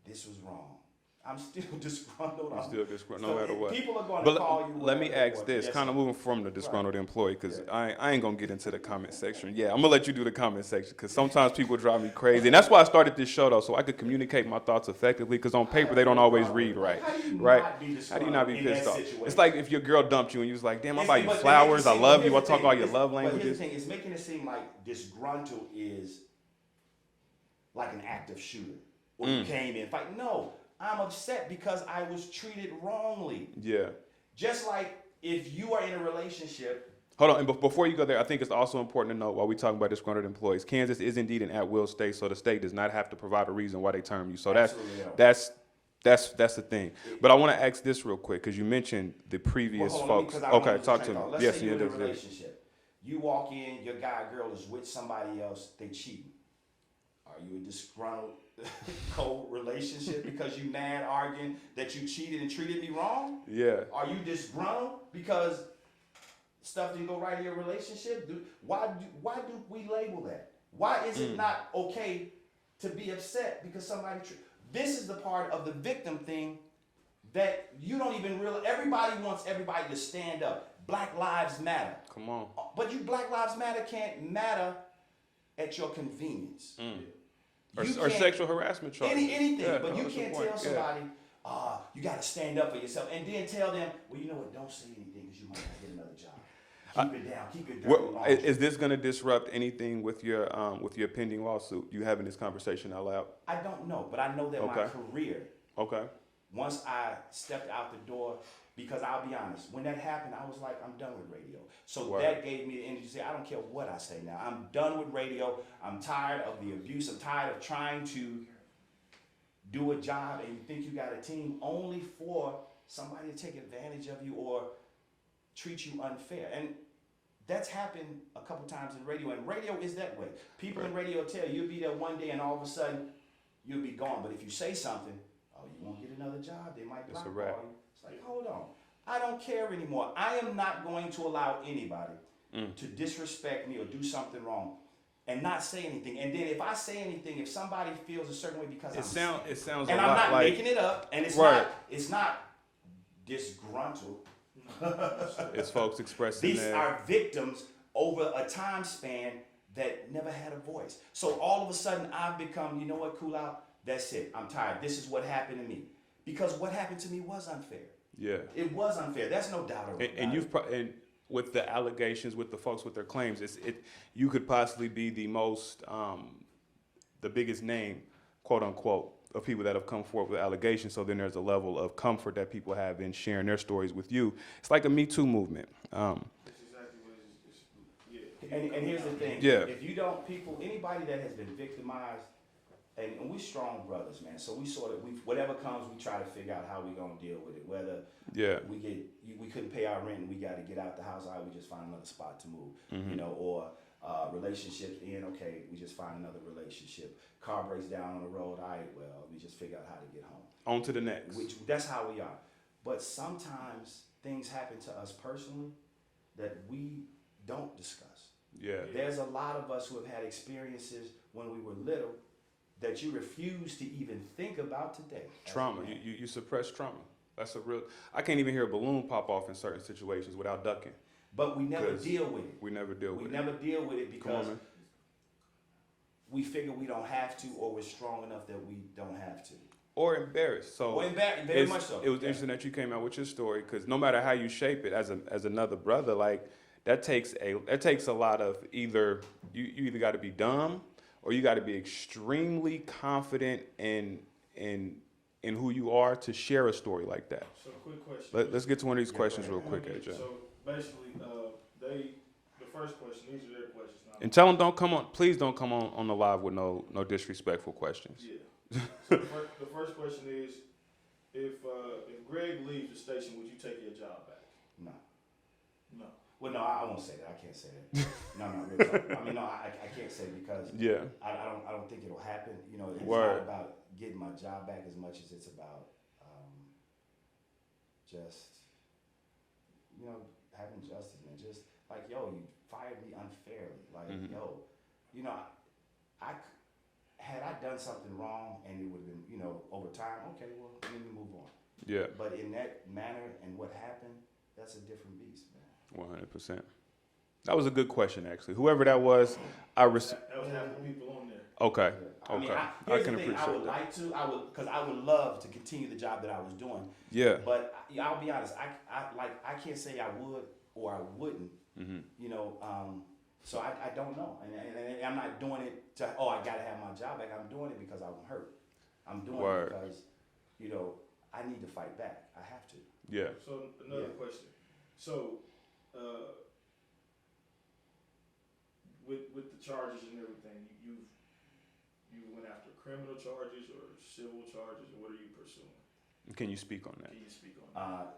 this was wrong. I'm still disgruntled. I'm still disgruntled, no matter what. People are going to But call you. let me whatever they ask want. this, Yes, kind of sir. moving from the disgruntled employee, because I ain't gonna get into the comment section. Yeah, I'm gonna let you do the comment section, because sometimes people drive me crazy, and that's why I started this show though, so I could communicate my thoughts effectively. Because on paper they don't always read right, right? How do you not be pissed off? It's like if your girl dumped you and you was like, damn, I buy you flowers, I love you, I talk all your love But here's languages. the thing: it's making it seem like disgruntled is like an active shooter, or you came in fight. No. I'm upset because I was treated wrongly. Yeah. Just like if you are in a relationship. Hold on, and before you go there, I think it's also important to note while we talk about disgruntled employees, Kansas is indeed an at-will state, so the state does not have to provide a reason why they term you. So that's the thing. But I want to ask this real quick because you mentioned the previous folks. Okay, talk to me. Let's Yes, say you're in a yeah, relationship. You walk in, your guy or girl is with somebody else, they cheat. Are you a disgruntled co-relationship because you mad arguing that you cheated and treated me wrong? Yeah. Are you disgruntled because stuff didn't go right in your relationship? Why do we label that? Why is it not okay to be upset because somebody? This is the part of the victim thing that you don't even realize. Everybody wants everybody to stand up. Black Lives Matter. Come on. But Black Lives Matter can't matter at your convenience. Or sexual harassment charges. Anything, Yeah, but you that's the can't point. tell somebody, you got to stand up for yourself, and then tell them, well, you know what, don't say anything because you might not get another job. Keep it down, keep it dirty. Is this going to disrupt anything with your pending lawsuit? You having this conversation out loud? I don't know, but I know that my career, Okay. once I stepped out the door, because I'll be honest, when that happened, I was like, I'm done with radio. So that gave me the energy to say, I don't care what I say now. I'm done with radio. I'm tired of the abuse. I'm tired of trying to do a job and you think you got a team only for somebody to take advantage of you or treat you unfair. And that's happened a couple times in radio, and radio is that way. People in radio tell you, you'll be there one day and all of a sudden you'll be gone. But if you say something, oh, you won't get another job. They might blackball you. It's like, hold on. I don't care anymore. I am not going to allow anybody to disrespect me or do something wrong and not say anything. And then if I say anything, if somebody feels a certain way because it sounds and a I'm lot not like making it up, and it's not disgruntled. it's folks expressing These are victims over a time span that never had a voice. So all of a sudden I've become, you know what, Koolout? That's it. I'm tired. This is what happened to me. Because what happened to me was unfair. Yeah. It was unfair. There's no doubt about it. And with the allegations, with the folks with their claims, you could possibly be the most, the biggest name, quote unquote, of people that have come forward with allegations. So then there's a level of comfort that people have in sharing their stories with you. It's like a Me Too movement. That's exactly what it is. And here's the thing. Yeah. If you don't, anybody that has been victimized, and we're strong brothers, man. So we whatever comes, we try to figure out how we're gonna deal with it. Whether we couldn't pay our rent and we got to get out the house, we just find another spot to move, you know, or relationships end, okay, we just find another relationship. Car breaks down on the road, we just figure out how to get home. On to the next. That's how we are. But sometimes things happen to us personally that we don't discuss. Yeah. There's a lot of us who have had experiences when we were little that you refuse to even think about today. Trauma. You suppress trauma. That's a real. I can't even hear a balloon pop off in certain situations without ducking. But we never deal with it. We never deal with it. We never deal with it because man. we figure we don't have to, or we're strong enough that we don't have to. Or embarrassed. So very much so. It was interesting that you came out with your story because no matter how you shape it, as another brother, like that takes a lot of either you either got to be dumb or you got to be extremely confident in who you are to share a story like that. So quick question. Let's get to one of these Yeah, questions go real ahead. quick, AJ. So basically, the first question, these are their questions now. And tell them please don't come on the live with no disrespectful questions. Yeah. So the first question is, if Greg leaves the station, would you take your job back? No. No. Well, no, I won't say that. I can't say that. No, real talk. I mean, no, I can't say it because Yeah. I don't think it'll happen. You know, it's Word. not about getting my job back as much as it's about just, you know, having justice, man. Just like, yo, you fired me unfairly. Like, yo, you know, had I done something wrong and it would have been, you know, over time, okay, well, let me move on. Yeah. But in that manner and what happened, that's a different beast, man. 100%. That was a good question, actually. Whoever that was, That was half the people on there. Okay. I mean, Okay. here's can the thing, I appreciate would that. like to, because I would love to continue the job that I was doing. Yeah. But I'll be honest, I can't say I would or I wouldn't. You know, so I don't know, and I'm not doing it to I gotta have my job back. I'm doing it because I'm hurt. I'm doing Word. it because, you know, I need to fight back. I have to. Yeah. So another question. So with the charges and everything, you went after criminal charges or civil charges, or what are you pursuing? Can you speak on that? Can you speak on that?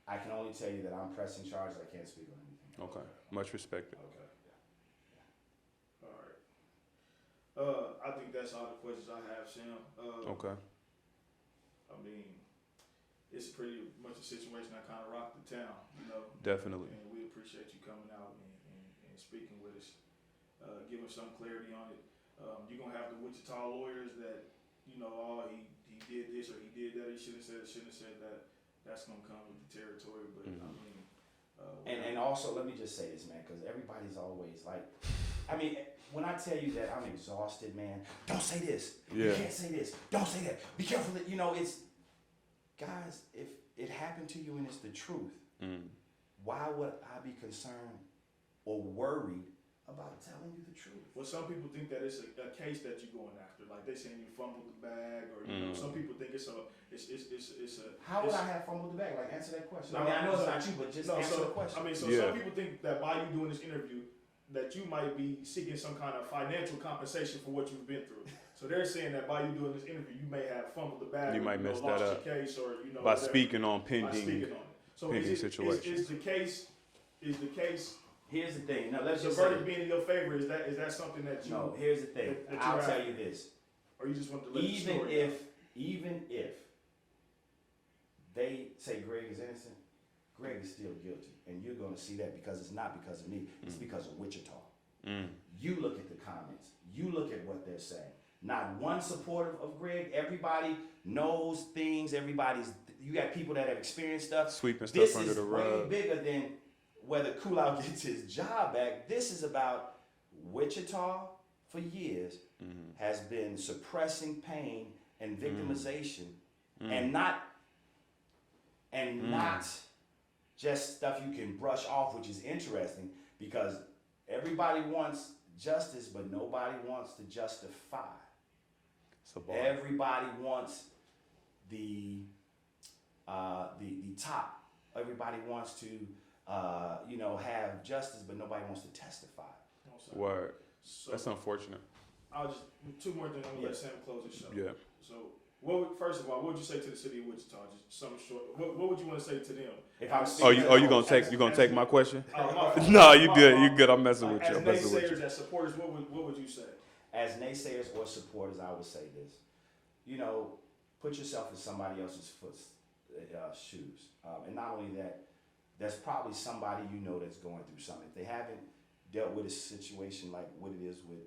I can only tell you that I'm pressing charges. I can't speak on anything. Okay. Much respected. Okay. All right. I think that's all the questions I have, Sam. Okay. I mean, it's pretty much a situation that kind of rocked the town, you know. Definitely. And we appreciate you coming out and speaking with us, giving some clarity on it. You're gonna have the Wichita lawyers that, you know, he did this or he did that. He shouldn't have said that. That's gonna come with the territory. But I mean, And also, let me just say this, man, because everybody's always like, I mean, when I tell you that I'm exhausted, man, don't say this. You Yeah. can't say this. Don't say that. Be careful that, you know, it's, guys, if it happened to you and it's the truth, why would I be concerned or worried about telling you the truth? well, some people think that it's a case that you're going after, like they saying you fumbled the bag, or you know, some people think it's a. How would I have fumbled the bag? Like, answer that question. No, I mean, I know it's so- not you, but just No, answer so the question. I mean, so Yeah. some people think that by you doing this interview, that you might be seeking some kind of financial compensation for what you've been through. So they're saying that by you doing this interview, you may have fumbled the bag, You or, might mess lost that up your case, or you know, By whatever, speaking on by speaking pending. on it. So pending situations. is the case Here's the thing. Now, let's the just verdict say, being in your favor? Is that something that you, no, here's the thing. that you I'll have- tell you this. or you just want to let the story Even if they say Greg is innocent, Greg is still guilty. And you're going to see that because it's not because of me. It's because of Wichita. You look at the comments. You look at what they're saying. Not one supporter of Greg. Everybody knows things. You got people that have experienced stuff. Sweeping This stuff under is the way rug. bigger than whether Koolout gets his job back. This is about Wichita for years has been suppressing pain and victimization and not just stuff you can brush off, which is interesting because everybody wants justice, but nobody wants to justify. It's a bar. Everybody wants the top. Everybody wants to have justice, but nobody wants to testify. Word. So That's unfortunate. I'll just two more things. I'm gonna let Sam close the show. Yeah. So, first of all, what would you say to the city of Wichita? Just something short. What would you want to say to them? If I'm You gonna take my question? My fault. No, you My good. fault. You good. I'm messing with As you. I'm messing with naysayers, you. as supporters, what would you say? As naysayers or supporters, I would say this. You know, put yourself in somebody else's shoes. And not only that, there's probably somebody you know that's going through something. If they haven't dealt with a situation like what it is with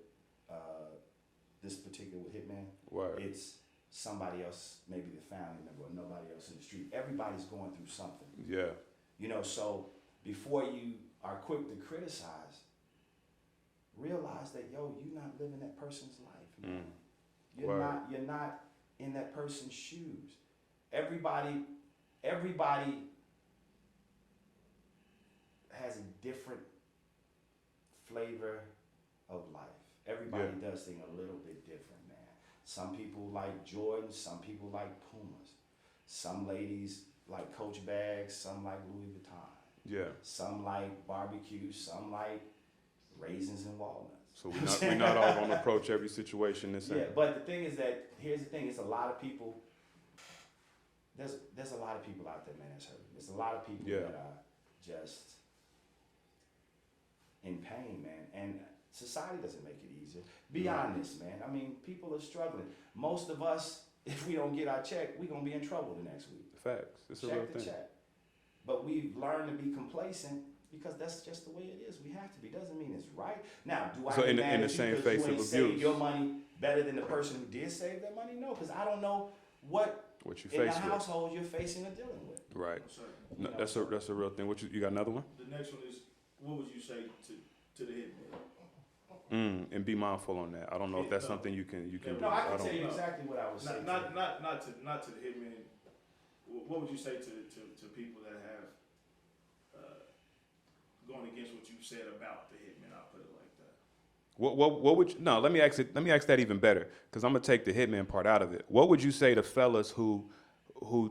this particular Hitman, Word. it's somebody else, maybe the family member or nobody else in the street. Everybody's going through something. Yeah. You know, so before you are quick to criticize, realize that, yo, you're not living that person's life, man. You're not in that person's shoes. Everybody has a different flavor of life. Everybody does things a little bit different, man. Some people like Jordans, some people like Pumas. Some ladies like Coach bags, some like Louis Vuitton. Yeah. Some like barbecue, some like raisins and walnuts. So we're not all gonna approach every situation the same. Yeah, but the thing is that here's the thing: it's a lot of people. There's a lot of people out there, man. That's hurting. There's a lot of people that are just in pain, man. And society doesn't make it easier. Be honest, man. I mean, people are struggling. Most of us, if we don't get our check, we're gonna be in trouble the next week. Facts. It's a real Check the thing. check. But we've learned to be complacent because that's just the way it is. We have to be. Doesn't mean it's right. Now, do I So get in mad the at you same 'cause face you of ain't saved abuse. your money better than the person who did save their money? No, because I don't know what you in the face with. household you're facing or dealing with. Right. Sorry. No, that's a real thing. What you got another one? The next one is, what would you say to the hitman? And be mindful on that. I don't know if that's something you can do. No, I can don't- tell you exactly what I was saying. Not to the hitman. What would you say to people that have going against what you said about the hitman? I'll put it like that. What would you, no? Let me ask that even better, because I'm gonna take the hitman part out of it. What would you say to fellas who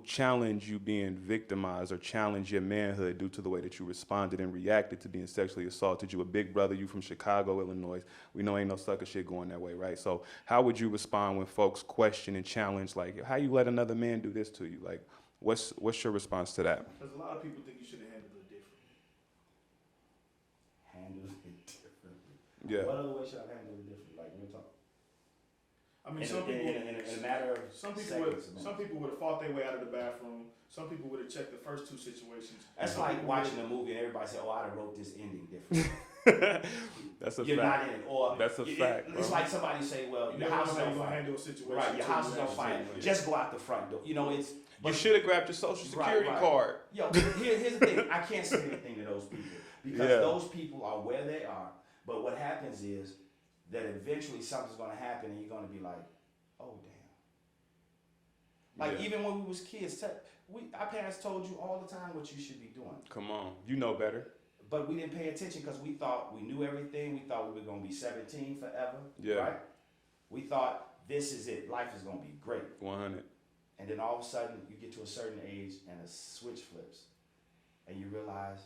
challenge you being victimized or challenge your manhood due to the way that you responded and reacted to being sexually assaulted? You a big brother, you from Chicago, Illinois. We know ain't no sucker shit going that way, right? So how would you respond when folks question and challenge, like, how you let another man do this to you? Like, what's your response to that? Because a lot of people think you should have handled it differently. Handle it differently. Yeah. What other way should I handle it differently? Like, we're talking. I mean, In a matter of some people would have fought their way out of the bathroom. Some people would have checked the first two situations. That's Some like people watching would've- a movie and everybody say, "Oh, I done wrote this ending differently." That's a You're fact. not in it, or That's a fact, It's bro. like somebody say, "Well, You your never house know is how on you're gonna fire." handle a situation. Right, your too, house is man. on fire. Yeah. Just go out the front door. You know, it's. You should have grabbed your social security Right. card. Yo, here's the thing. I can't say anything to those people because Yeah. those people are where they are. But what happens is that eventually something's going to happen, and you're going to be like, "Oh, damn." Like Yeah. even when we was kids, our parents told you all the time what you should be doing, Come on, you know better. but we didn't pay attention because we thought we knew everything. We thought we were going to be 17 forever. Yeah. Right? We thought this is it. Life is going to be great. 100. And then all of a sudden, you get to a certain age and a switch flips. And you realize,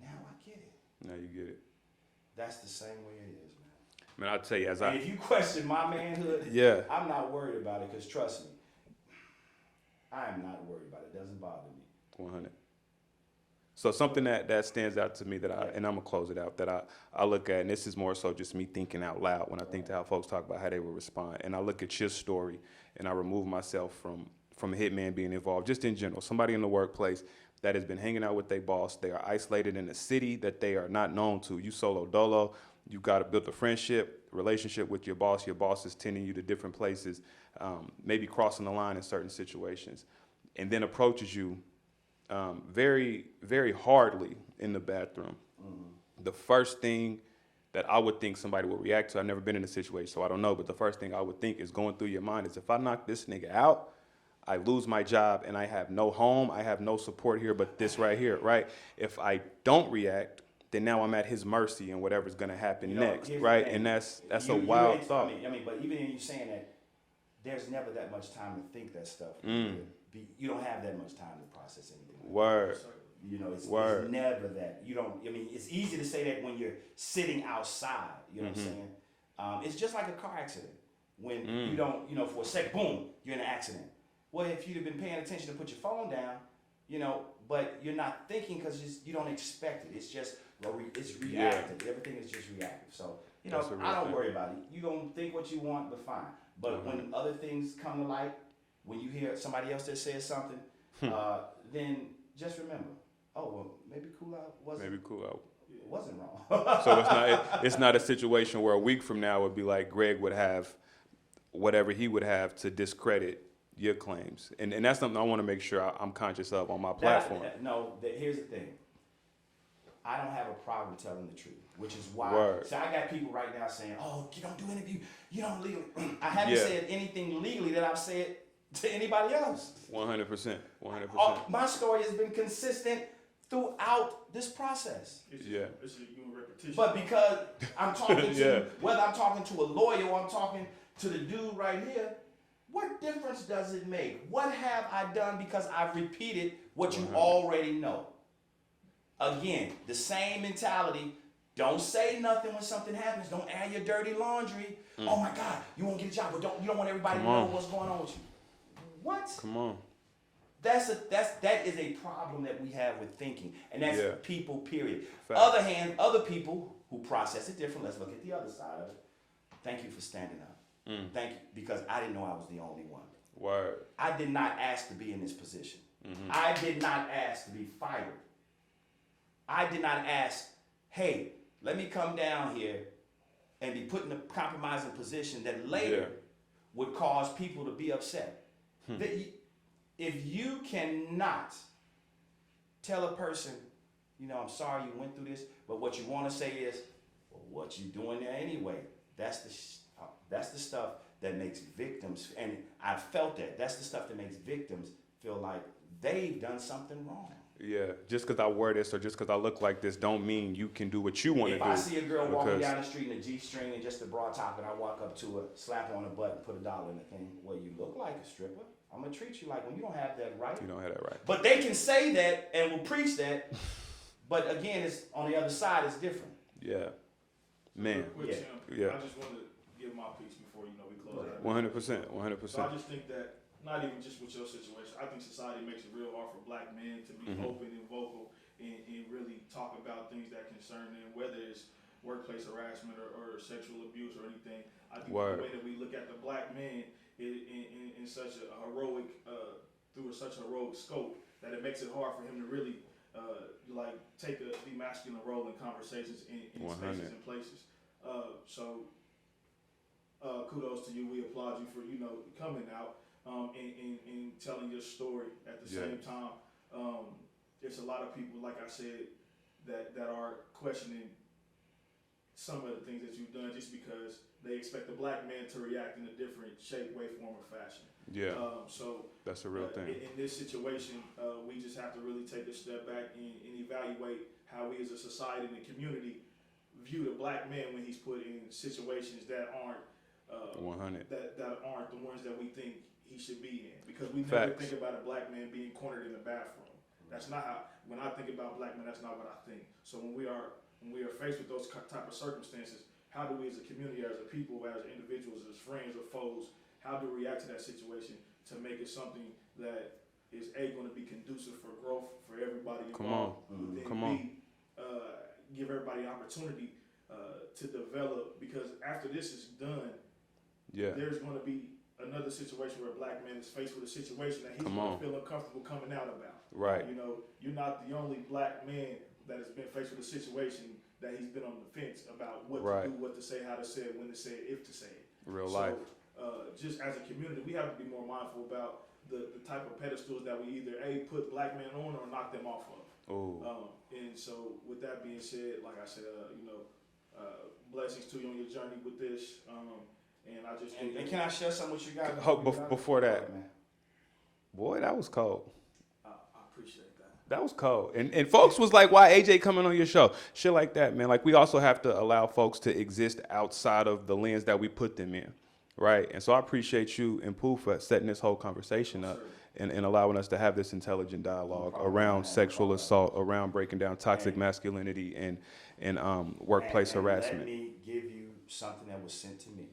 now I get it. Now you get it. That's the same way it is, man. Man, I'll tell you, And if you question my manhood, yeah. I'm not worried about it because trust me, I am not worried about it. It doesn't bother me. 100. So something that stands out to me and I'm gonna close it out, that I look at, and this is more so just me thinking out loud when I think to how folks talk about how they would respond. And I look at your story and I remove myself from a hitman being involved, just in general. Somebody in the workplace that has been hanging out with their boss. They are isolated in a city that they are not known to. You solo dolo. You've got to build a friendship, relationship with your boss. Your boss is tending you to different places, maybe crossing the line in certain situations, and then approaches you very, very hardly in the bathroom. The first thing that I would think somebody would react to, I've never been in a situation, so I don't know, but the first thing I would think is going through your mind is, if I knock this nigga out, I lose my job and I have no home, I have no support here but this right here, right? If I don't react, then now I'm at his mercy and whatever's gonna happen next, here's the right? thing. And that's You a wild ain't- thought. I mean, but even in you saying that, there's never that much time to think that stuff. You don't have that much time to process anything. Like Word. that. You know, it's Word. never that. You don't. I mean, it's easy to say that when you're sitting outside. You know what I'm saying? It's just like a car accident. When you don't, you know, for a sec, boom, you're in an accident. Well, if you'd have been paying attention to put your phone down, you know, but you're not thinking because you don't expect it. It's just it's reactive. Everything is just reactive. So you know, That's a real I don't thing. worry about it. You don't think what you want, but fine. But when other things come to light, when you hear somebody else that says something, then just remember, oh well, maybe Koolout wasn't wrong. So it's not a situation where a week from now would be like Greg would have whatever he would have to discredit your claims, and that's something I want to make sure I'm conscious of on my platform. Here's the thing. I don't have a problem telling the truth, which is why. Word. So I got people right now saying, "Oh, you don't do interview, you don't legally." I haven't said anything legally that I've said to anybody else. 100%. My story has been consistent throughout this process. It's a human repetition. But because I'm talking to, Yeah. whether I'm talking to a lawyer or I'm talking to the dude right here, what difference does it make? What have I done because I've repeated what you already know? Again, the same mentality. Don't say nothing when something happens. Don't air your dirty laundry. Oh my God, you won't get a job, but you don't want everybody to know what's going on with you. What? Come on. That is a problem that we have with thinking, and that's people. Period. Fact. Other people who process it different. Let's look at the other side of it. Thank you for standing up. Thank you, because I didn't know I was the only one. Word. I did not ask to be in this position. I did not ask to be fired. I did not ask, hey, let me come down here and be put in a compromising position that later would cause people to be upset. If you cannot tell a person, you know, I'm sorry you went through this, but what you want to say is, well, what you doing there anyway? That's the stuff that makes victims, and I felt that. That's the stuff that makes victims feel like they've done something wrong. Yeah, just because I wear this or just because I look like this don't mean you can do what you want to do. If I see a girl walking down the street in a G-string and just a bra top, and I walk up to her, slap her on the butt, and put $1 in the thing, well, you look like a stripper. I'm going to treat you like, well, you don't have that right. You don't have that right. But they can say that and will preach that, but again, it's on the other side, it's different. Yeah. Man. Quick, Tim, Yeah. I just wanted to give my piece before we close out. 100%. So I just think that, not even just with your situation, I think society makes it real hard for black men to be open and vocal and really talk about things that concern them, whether it's workplace harassment or sexual abuse or anything. I think the way that we look at the black man in such a heroic, through such a heroic scope, that it makes it hard for him to really take the masculine role in conversations in spaces and places. Kudos to you. We applaud you for coming out and telling your story. At the same time, there's a lot of people, like I said, that are questioning some of the things that you've done just because they expect the black man to react in a different shape, way, form, or fashion. Yeah. So that's a real thing. In this situation, we just have to really take a step back and evaluate how we as a society and the community view the black man when he's put in situations that aren't 100. that aren't the ones that we think he should be in. Because we never think about a black man being cornered in the bathroom. That's not how. When I think about black men, that's not what I think. So when we are faced with those type of circumstances, how do we as a community, as a people, as individuals, as friends or foes, how do we react to that situation to make it something that is going to be conducive for growth for everybody involved? Come on. Give everybody an opportunity to develop, because after this is done, there's going to be another situation where a black man is faced with a situation that he's going to feel uncomfortable coming out about. Right. You're not the only black man that has been faced with a situation that he's been on the fence about what to do, what to say, how to say it, when to say it, if to say it. Real life. Just as a community, we have to be more mindful about the type of pedestals that we either put black men on or knock them off of. And so, with that being said, like I said, blessings to you on your journey with this. And I just and can I share something with you guys? Before that, boy, that was cold. I appreciate that. That was cold. And folks was like, why AJ coming on your show? Shit like that, man. Like, we also have to allow folks to exist outside of the lens that we put them in, right? And so I appreciate you and Pooh for setting this whole conversation up and allowing us to have this intelligent dialogue around sexual assault, around breaking down toxic masculinity and workplace harassment. Let me give you something that was sent to me.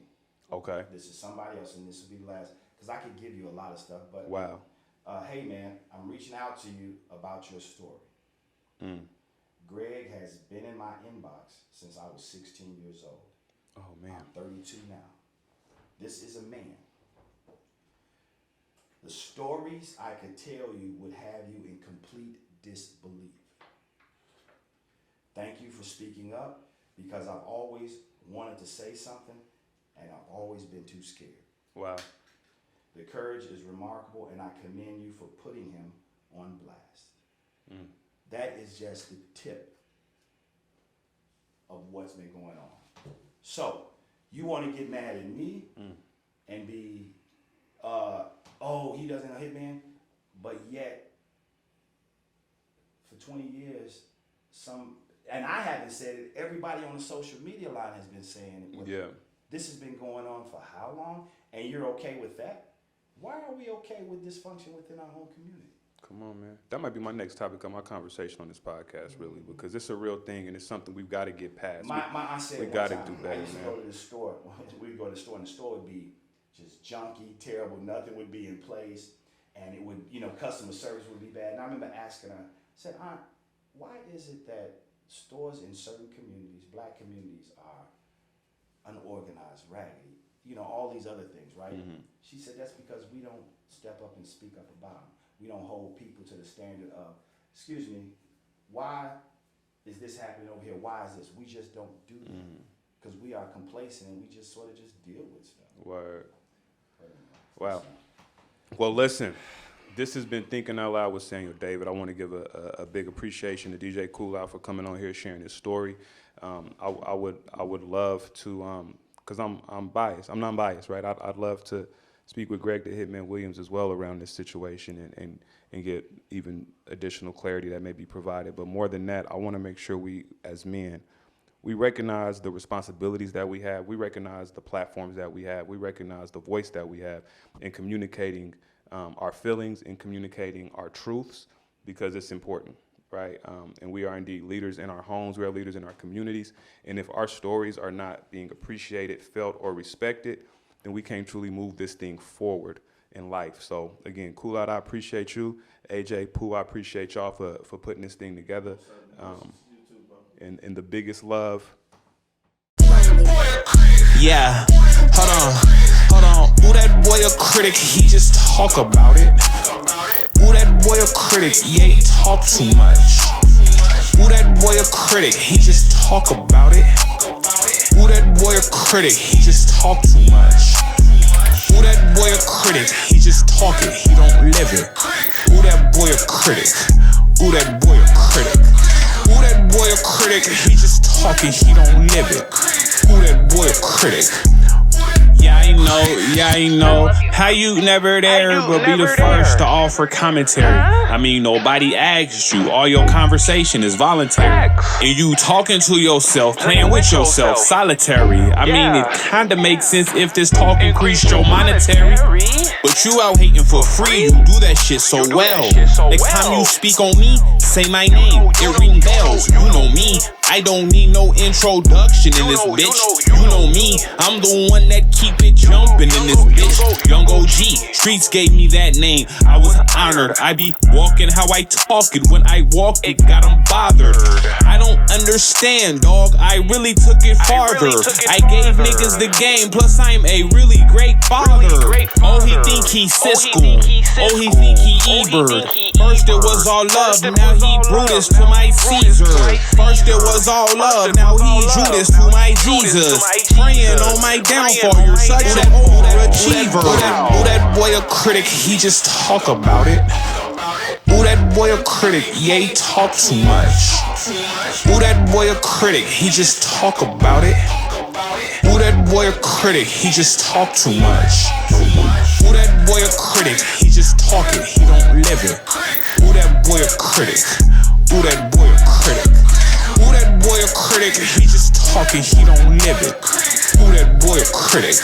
Okay. This is somebody else, and this will be the last, because I could give you a lot of stuff, but wow. Hey man, I'm reaching out to you about your story. Greg has been in my inbox since I was 16 years old. Oh man. I'm 32 now. This is a man. The stories I could tell you would have you in complete disbelief. Thank you for speaking up, because I've always wanted to say something and I've always been too scared. Wow. The courage is remarkable, and I commend you for putting him on blast. That is just the tip of what's been going on. So, you want to get mad at me and be, oh, he doesn't know Hitman, but yet, for 20 years, and I haven't said it, everybody on the social media line has been saying it. Yeah. This has been going on for how long? And you're okay with that? Why are we okay with dysfunction within our own community? Come on, man. That might be my next topic of my conversation on this podcast, really, because it's a real thing and it's something we've got to get past. I said we got to do better, I used to man. go to the store. We'd go to the store, and the store would be just junky, terrible. Nothing would be in place, and it would, customer service would be bad. And I remember asking her, I said, Aunt, why is it that stores in certain communities, black communities, are unorganized, raggedy, all these other things, right? Mm-hmm. She said, that's because we don't step up and speak up about them. We don't hold people to the standard of, excuse me, why is this happening over here? Why is this? We just don't do that. Because we are complacent and we just sort of just deal with stuff. Word. Wow. Well, listen, this has been Thinking Out Loud with Samuel David. I want to give a big appreciation to DJ Koolout for coming on here, sharing his story. I would love to, because I'm biased. I'm non-biased, right? I'd love to speak with Greg the Hitman Williams as well around this situation and get even additional clarity that may be provided. But more than that, I want to make sure we, as men, we recognize the responsibilities that we have. We recognize the platforms that we have. We recognize the voice that we have in communicating our feelings, in communicating our truths, because it's important, right? And we are indeed leaders in our homes. We are leaders in our communities. And if our stories are not being appreciated, felt, or respected, then we can't truly move this thing forward in life. So again, Koolout, I appreciate you. AJ, Pooh, I appreciate y'all for putting this thing together. And the biggest love. Yeah, hold on. Ooh, that boy a critic, he just talk about it. Ooh, that boy a critic, yeah, he talk too much. Ooh, that boy a critic, he just talk about it. Ooh, that boy a critic, he just talk too much. Ooh, that boy a critic, he just talk it, he don't live it. Ooh, that boy a critic. Ooh, that boy a critic. Ooh, that boy a critic, he just talking, he don't live it. Ooh, that boy a critic. Yeah, I know. How you never there, but be the first to offer commentary. I mean, nobody asked you. All your conversation is voluntary. And you talking to yourself, playing with yourself, solitary. I mean, it kinda makes sense if this talk increased your monetary. But you out hating for free, you do that shit so well. Next time you speak on me, say my name, it ring bells. You know me, I don't need no introduction in this bitch. You know me, I'm the one that keep it jumping in this bitch. Young OG, streets gave me that name. I was honored. I be walking how I talk it. When I walk it, got them bothered. I don't understand, dog. I really took it farther. I gave niggas the game. Plus, I'm a really great father. Oh, he think he Siskel. Oh, he think he Ebert. First it was all love, now he Brutus to my Caesar. First it was all love, now he Judas to my Jesus. Praying on my downfall, you're such an overachiever. Ooh, that boy a critic, he just talk about it. Ooh, that boy a critic, yeah, he talk too much. Ooh, that boy a critic, he just talk about it. Ooh, that boy a critic, he just talk too much. Ooh, that boy a critic, he just talk it, he don't live it. Ooh, that boy a critic. Ooh, that boy a critic. Ooh, that boy a critic, he just talking, he don't live it. Ooh, that boy a critic.